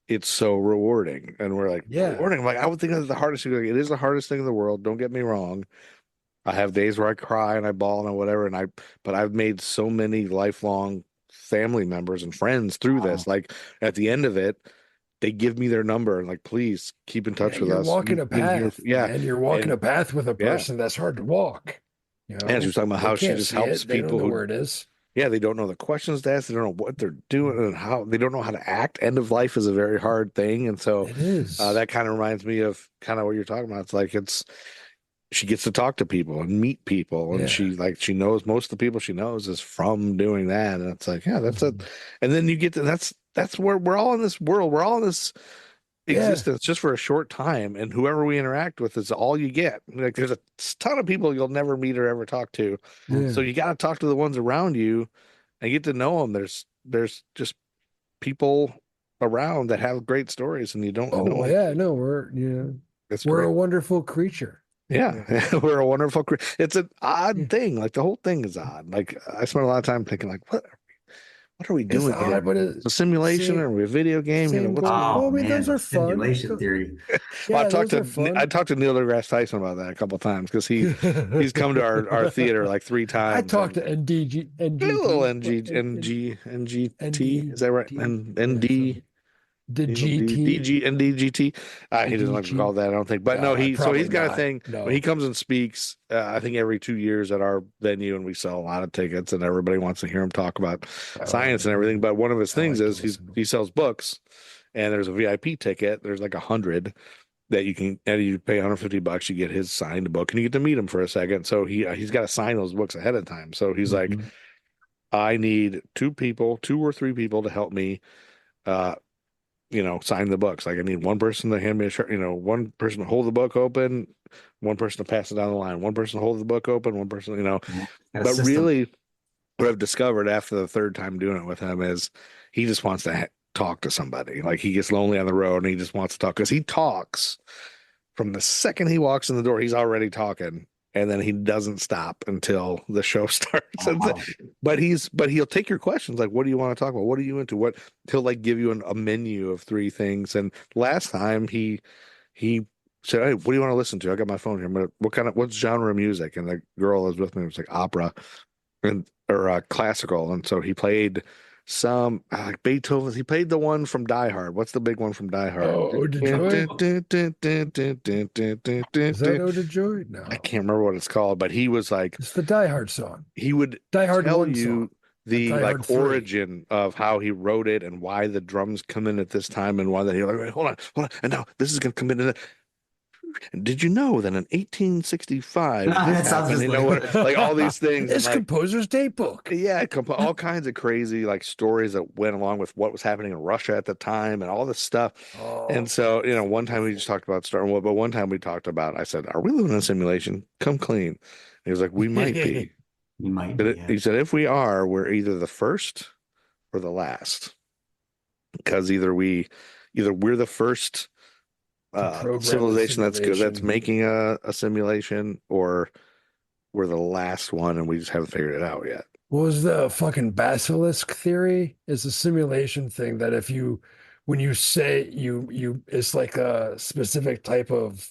it's so rewarding. And we're like, rewarding. I'm like, I would think that's the hardest thing. Like, it is the hardest thing in the world. Don't get me wrong. I have days where I cry and I bawl and whatever, but I've made so many lifelong family members and friends through this. Like at the end of it, they give me their number and like, please keep in touch with us. You're walking a path. And you're walking a path with a person that's hard to walk. And she was talking about how she just helps people. They don't know where it is. Yeah, they don't know the questions to ask. They don't know what they're doing and how they don't know how to act. End of life is a very hard thing. And so it is. That kind of reminds me of kind of what you're talking about. It's like she gets to talk to people and meet people, and she knows most of the people she knows is from doing that. And it's like, that's it. And then you get to that's where we're all in this world. We're all in this existence just for a short time, and whoever we interact with is all you get. Like there's a ton of people you'll never meet or ever talk to. So you got to talk to the ones around you and get to know them. There's just people around that have great stories, and you don't know. We're a wonderful creature. Yeah, we're a wonderful creature. It's an odd thing. Like the whole thing is odd. Like I spent a lot of time thinking, like, what are we doing here? But it's a simulation or a video game? Those are fun. Simulation theory. I talked to Neil deGrasse Tyson about that a couple of times because he's come to our theater like 3 times. I talked to NGT. Is that right? And ND. The GT. NDGT. He doesn't like to call that, I don't think. But no, he's got a thing. No. When he comes and speaks, I think every 2 years at our venue, and we sell a lot of tickets, and everybody wants to hear him talk about science and everything. But one of his things is he sells books, and there's a VIP ticket. There's like 100 that you can, and you pay $150, you get his signed book, and you get to meet him for a second. So he's got to sign those books ahead of time. So he's like, I need 2 or 3 people to help me sign the books. Like I need one person to hand me a shirt, one person to hold the book open, one person to pass it down the line, one person to hold the book open, one person, but system. Really what I've discovered after the third time doing it with him is he just wants to talk to somebody. Like he gets lonely on the road and he just wants to talk because he talks from the second he walks in the door. He's already talking, and then he doesn't stop until the show starts. Oh, wow. But he'll take your questions like, "What do you want to talk about? What are you into?" What he'll like give you a menu of 3 things. And last time he said, "Hey, what do you want to listen to? I got my phone here. What's genre of music?" And the girl was with me was like opera or classical, and so he played some like Beethoven. He played the one from Die Hard. What's the big one from Die Hard? Oh, Detroit. Is that Ode to Joy? No, I can't remember what it's called, but he was like, it's the Die Hard song. He would Die Hard tell 1 you song. the Die like Hard 3. origin of how he wrote it and why the drums come in at this time and why he's like, "Wait, hold on, and now this is going to come in. And did you know that in 1865 this happened?" You know what? Like all these things. It's composer's daybook. Yeah, all kinds of crazy like stories that went along with what was happening in Russia at the time and all this stuff. Oh, and so, one time we just talked about Star Wars, but one time we talked about, I said, "Are we living in a simulation? Come clean." And he was like, "We might be." You might be. He said, "If we are, we're either the first or the last, because either we're the first civilization that's making a simulation, or we're the last one and we just haven't figured it out yet." What was the fucking basilisk theory? Is a simulation thing that when you say it's like a specific type of,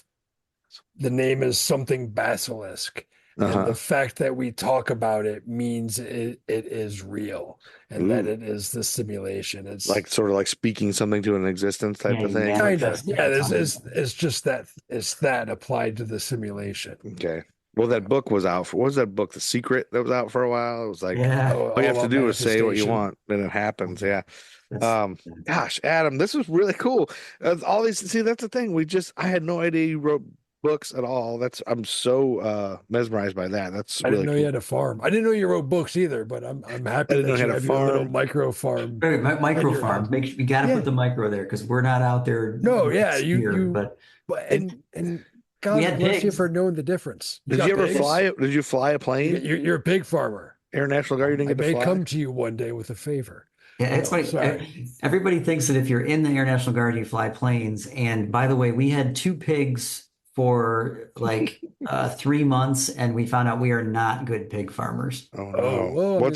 the name is something basilisk. And the fact that we talk about it means it is real, and that it is the simulation. It's like sort of like speaking something to an existence type of thing. Kind of. Yeah, it's just that it's that applied to the simulation. Okay. Well, that book was out. What was that book? The Secret, that was out for a while. It was like, all you have to do is say what you want, and it happens. Yeah. Gosh, Adam, this was really cool. All these. See, that's the thing. I had no idea you wrote books at all. I'm so mesmerized by that. That's I really didn't know you had a farm. I didn't know you wrote books either, but I'm happy that you have your little micro farm. Micro farm. You got to put the micro there because we're not out there. No, yeah, and God bless you for knowing the difference. Did you ever fly? Did you fly a plane? You're a pig farmer. Air National Guard. You didn't get to fly. I may come to you one day with a favor. Yeah, it's funny. Everybody thinks that if you're in the Air National Guard, you fly planes. And by the way, we had 2 pigs for like 3 months, and we found out we are not good pig farmers. Oh no! Well, what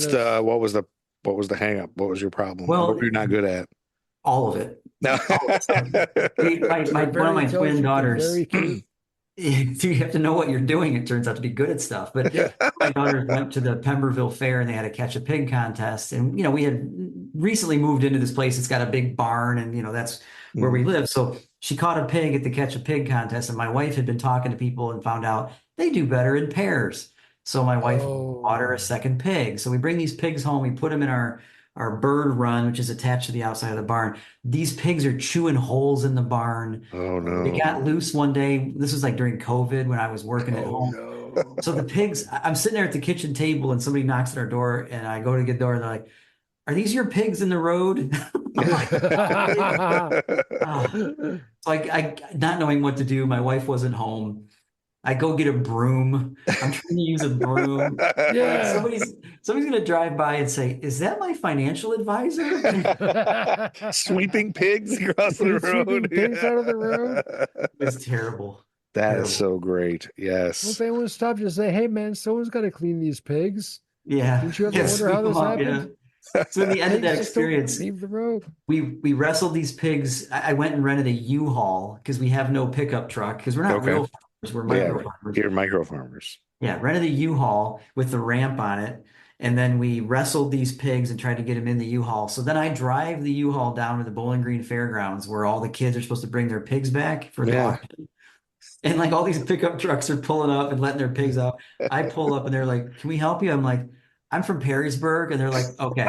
was the hang up? What was your problem? Well, what were you not good at? All of it. No. One of my twin daughters. You have to know what you're doing. It turns out to be good at stuff. But my daughters went to the Pemberville Fair and they had a catch a pig contest. And, we had recently moved into this place. It's got a big barn and, that's where we live. So she caught a pig at the catch a pig contest. And my wife had been talking to people and found out they do better in pairs. So my wife bought her a second pig. So we bring these pigs home. We put them in our bird run, which is attached to the outside of the barn. These pigs are chewing holes in the barn. Oh no! They got loose one day. This was like during COVID when I was working at home. No. So the pigs, I'm sitting there at the kitchen table and somebody knocks at our door and I go to get the door and they're like, "Are these your pigs in the road?" I'm like, So I not knowing what to do. My wife wasn't home. I go get a broom. I'm trying to use a broom. Yeah. Somebody's going to drive by and say, "Is that my financial advisor?" Sweeping pigs across the road. Pigs out of the road. It's terrible. That is so great. Yes. Well, if anyone stopped you and say, "Hey man, someone's got to clean these pigs." Yeah. Didn't you ever wonder how this happened? Yeah. So in the end of that experience, leave the road. We wrestled these pigs. I went and rented a U-Haul because we have no pickup truck because we're not real farmers. We're micro farmers. You're micro farmers. Yeah, rented a U-Haul with the ramp on it. And then we wrestled these pigs and tried to get them in the U-Haul. So then I drive the U-Haul down to the Bowling Green Fairgrounds where all the kids are supposed to bring their pigs back for the auction. And like all these pickup trucks are pulling up and letting their pigs out. I pull up and they're like, "Can we help you?" I'm like, "I'm from Perrysburg." And they're like, okay.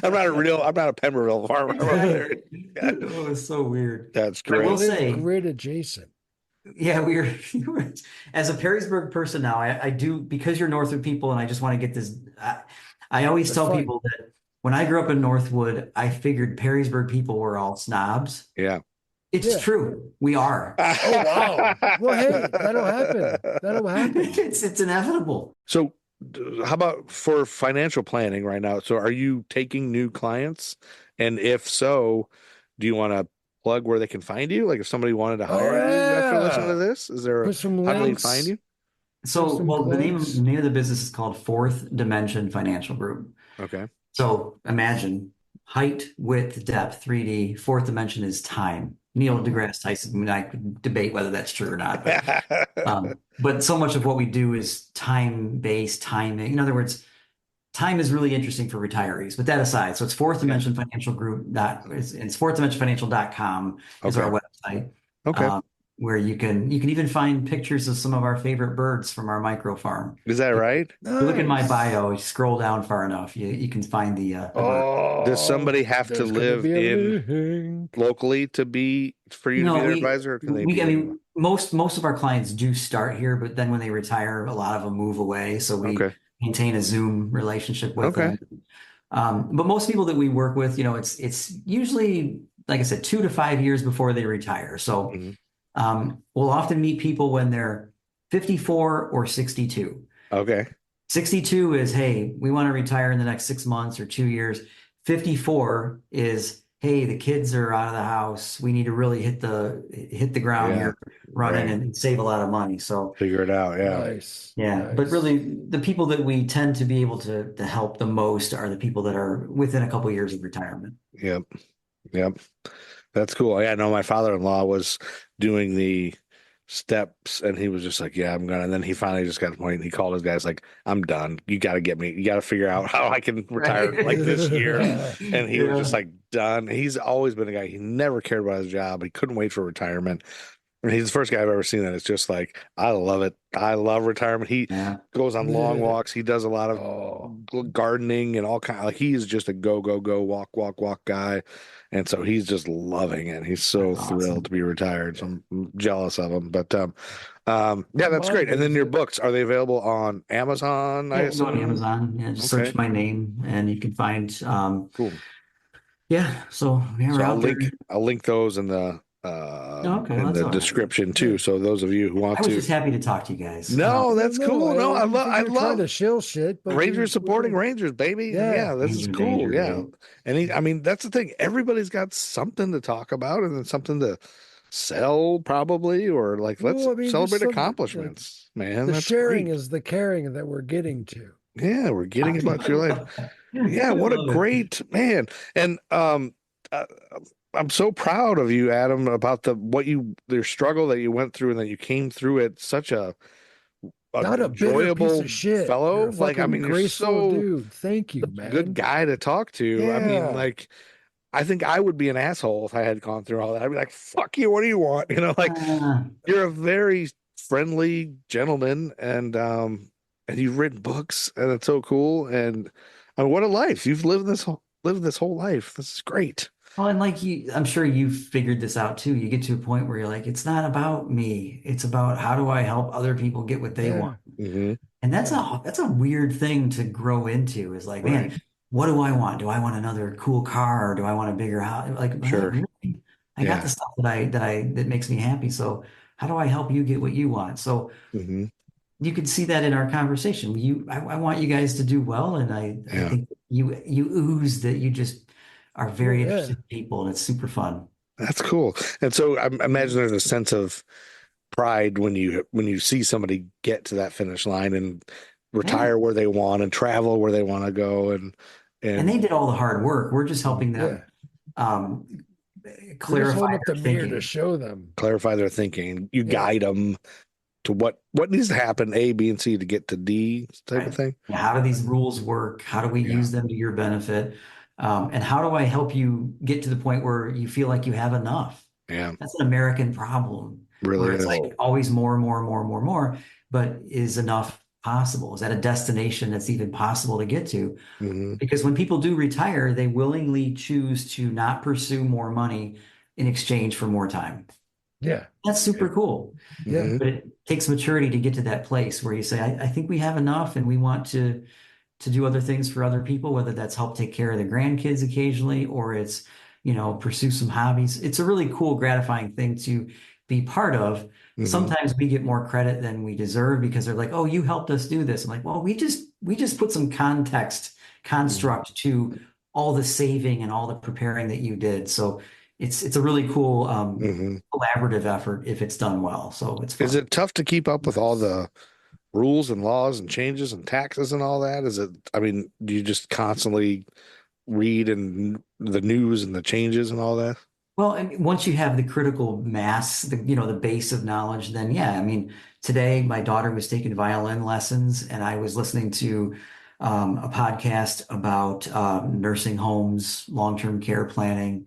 I'm not a Pemberville farmer. It was so weird. That's great. I will say, grid adjacent. Yeah, we were as a Perrysburg person now, I do, because you're Northwood people and I just want to get this. I always tell people that when I grew up in Northwood, I figured Perrysburg people were all snobs. Yeah. It's true. We are. Oh, wow. Well, hey, that'll happen. It's inevitable. So how about for financial planning right now? So are you taking new clients? And if so, do you want to plug where they can find you? Like if somebody wanted to hire you after listening to this, Put some how do they links. find you? So, some well, the links. name of the business is called Fourth Dimension Financial Group. Okay. So imagine height, width, depth, 3D. Fourth dimension is time. Neil deGrasse Tyson, I mean, I could debate whether that's true or not, but so much of what we do is time-based timing. In other words, time is really interesting for retirees. But that aside, so it's Fourth Dimension Financial Group. It's fourthdimensionfinancial.com is our website. Okay. Where you can even find pictures of some of our favorite birds from our micro farm. Is that right? If you look in my bio, you scroll down far enough, you can find the bird. Does somebody have to live in locally for you to be their advisor, or can they be I mean, most of our clients do start here, but then when they retire, a lot of them move away. So we maintain a Zoom relationship with them. But most people that we work with, it's usually, like I said, 2 to 5 years before they retire. So we'll often meet people when they're 54 or 62. Okay. 62 is, hey, we want to retire in the next 6 months or 2 years. 54 is, hey, the kids are out of the house. We need to really hit the ground here running and save a lot of money. So figure it out. Yeah. Nice. But really the people that we tend to be able to help the most are the people that are within a couple of years of retirement. Yep. That's cool. Yeah, no, my father-in-law was doing the steps and he was just like, yeah, I'm gonna. And then he finally just got to the point and he called his guys like, I'm done. You got to figure out how I can retire like this year. And he was just like done. He's always been a guy. He never cared about his job. He couldn't wait for retirement. And he's the first guy I've ever seen that. It's just like, I love it. I love retirement. He goes on long walks. He does a lot of gardening and all kind. Like he's just a go, walk guy. And so he's just loving it. He's so thrilled to be retired. So I'm jealous of him. But that's great. And then your books, are they available on Amazon? I assume? On Amazon. Yeah, just search my name and you can find cool. Yeah. So I'll link those in the in the description too. So those of you who want to, I was just happy to talk to you guys. No, that's cool. No, I love the shill shit, but Rangers supporting Rangers, baby. Yeah, this is cool. Yeah. And I mean, that's the thing. Everybody's got something to talk about and then something to sell probably, or like, let's celebrate accomplishments, man. The sharing is the caring that we're getting to. Yeah, we're getting about your life. Yeah, what a great man. And I'm so proud of you, Adam, about your struggle that you went through and that you came through it such a not a enjoyable piece of shit fellow. Like, I mean, you're so dude. Thank you, man. Good guy to talk to. Yeah. I mean, like, I think I would be an asshole if I had gone through all that. I'd be like, fuck you, what do you want? Like you're a very friendly gentleman and you've written books and it's so cool. And I mean, what a life. You've lived this whole life. This is great. Well, and like I'm sure you've figured this out too. You get to a point where you're like, it's not about me. It's about how do I help other people get what they want. And that's a weird thing to grow into. Is like, man, what do I want? Do I want another cool car or do I want a bigger house? Like, really? I got the stuff that makes me happy. So how do I help you get what you want? So you could see that in our conversation. I want you guys to do well, and I think you ooze that you just are very interested people, and it's super fun. That's cool. And so I imagine there's a sense of pride when you see somebody get to that finish line and retire where they want and travel where they want to go, and they did all the hard work. We're just helping them clarify their thinking, to show them, clarify their thinking. You guide them to what needs to happen, A, B, and C to get to D type of thing. How do these rules work? How do we use them to your benefit? And how do I help you get to the point where you feel like you have enough? Yeah. That's an American problem. Really where it's like always more, but is enough possible? Is that a destination that's even possible to get to? Because when people do retire, they willingly choose to not pursue more money in exchange for more time. Yeah. That's super cool. Yeah. But it takes maturity to get to that place where you say, I think we have enough and we want to do other things for other people, whether that's help take care of the grandkids occasionally, or it's, pursue some hobbies. It's a really cool, gratifying thing to be part of. sometimes we get more credit than we deserve because they're like, oh, you helped us do this. I'm like, well, we just put some construct to all the saving and all the preparing that you did. So it's a really cool collaborative effort if it's done well. So it's fun. Is it tough to keep up with all the rules and laws and changes and taxes and all that? Do you just constantly read and the news and the changes and all that? Well, I mean, once you have the critical mass, the base of knowledge, then yeah. I mean, today my daughter was taking violin lessons, and I was listening to a podcast about nursing homes, long-term care planning,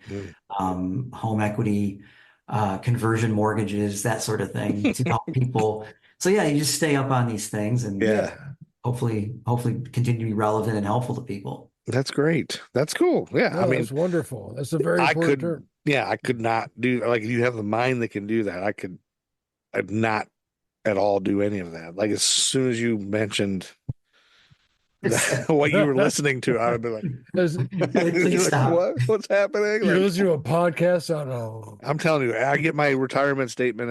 home equity, conversion mortgages, that sort of thing to help people. So yeah, you just stay up on these things, and hopefully continue to be relevant and helpful to people. That's great. That's cool. Yeah, I mean, it's wonderful. That's a very important term. Yeah, I could not do, like, if you have the mind that can do that, I'd not at all do any of that. Like, as soon as you mentioned what you were listening to, I would be like, please stop. What's happening? You're listening to a podcast? I don't know. I'm telling you, I get my retirement statement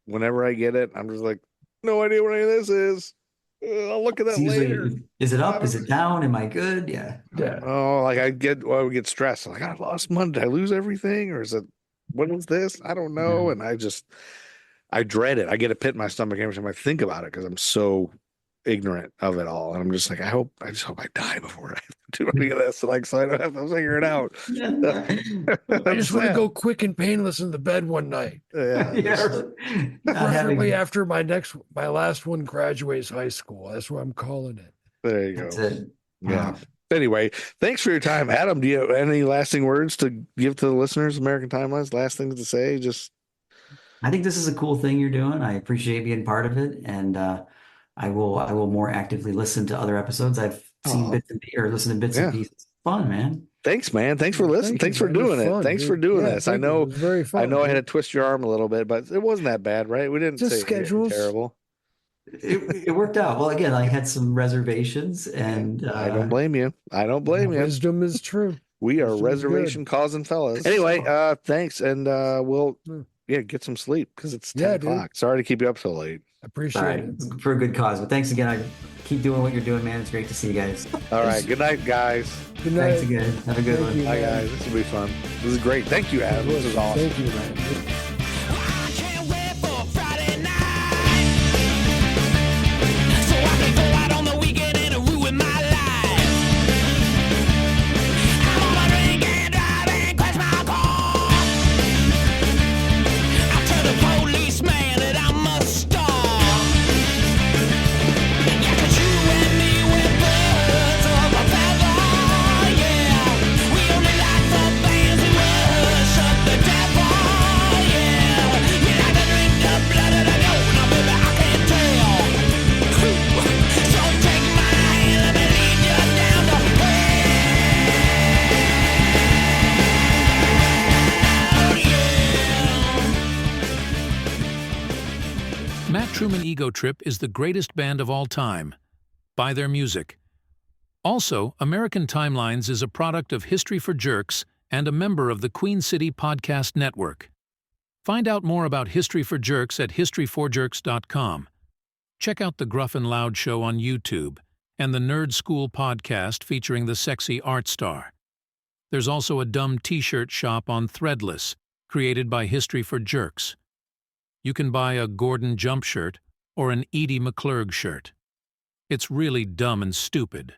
whenever I get it. I'm just like, no idea what any of this is. I'll look at that later. Is it up? Is it down? Am I good? Yeah. Oh, like I would get stressed. Like, I lost money. Did I lose everything? Or what is this? I don't know. And I dread it. I get a pit in my stomach every time I think about it because I'm so ignorant of it all. And I'm just like, I just hope I die before I do any of this. Like, so I don't have to figure it out. I just want to go quick and painless in the bed one night. Preferably after my last one graduates high school. That's what I'm calling it. There you go. That's it. Yeah. Anyway, thanks for your time, Adam. Do you have any lasting words to give to the listeners, American Timelines? Last things to say? I think this is a cool thing you're doing. I appreciate being part of it, and I will more actively listen to other episodes. I've seen listened to bits and pieces. Fun, man. Thanks, man. Thanks for listening. Thanks for doing it. Thanks for doing this. I know. It was very fun. I know I had to twist your arm a little bit, but it wasn't that bad, right? We didn't just say schedules. Terrible. It worked out. Well, again, I had some reservations, and I don't blame you. Wisdom is true. We are reservation causing fellas. Anyway, thanks, and we'll get some sleep because it's 10 o'clock. Sorry to keep you up so late. Appreciate it. For a good cause. But thanks again. I keep doing what you're doing, man. It's great to see you guys. All right. Good night, guys. Good night. Thanks again. Have a good one. Bye, guys. This will be fun. This is great. Thank you, Adam. This is awesome. Thank you, man. I can't wait for Friday night, so I can go out on the weekend and ruin my life. I'm gonna drink and drive and crash my car. I'll tell the policeman that I'm a star. Yeah, 'cause you and me, we're birds of a feather. Yeah, we only like the bands who worship the devil. Yeah, you like to drink the blood of the goat. Now, baby, I can tell. So take my hand, let me lead you down the Matt Truman Ego Trip is the greatest band of all time. Buy their music. Also, American Timelines is a product of History for Jerks and a member of the Queen City Podcast Network. Find out more about History for Jerks at historyforjerks.com. Check out the Gruff and Loud Show on YouTube and the Nerd School podcast featuring the sexy art star. There's also a dumb t-shirt shop on Threadless, created by History for Jerks. You can buy a Gordon Jump shirt or an Edie McClurg shirt. It's really dumb and stupid.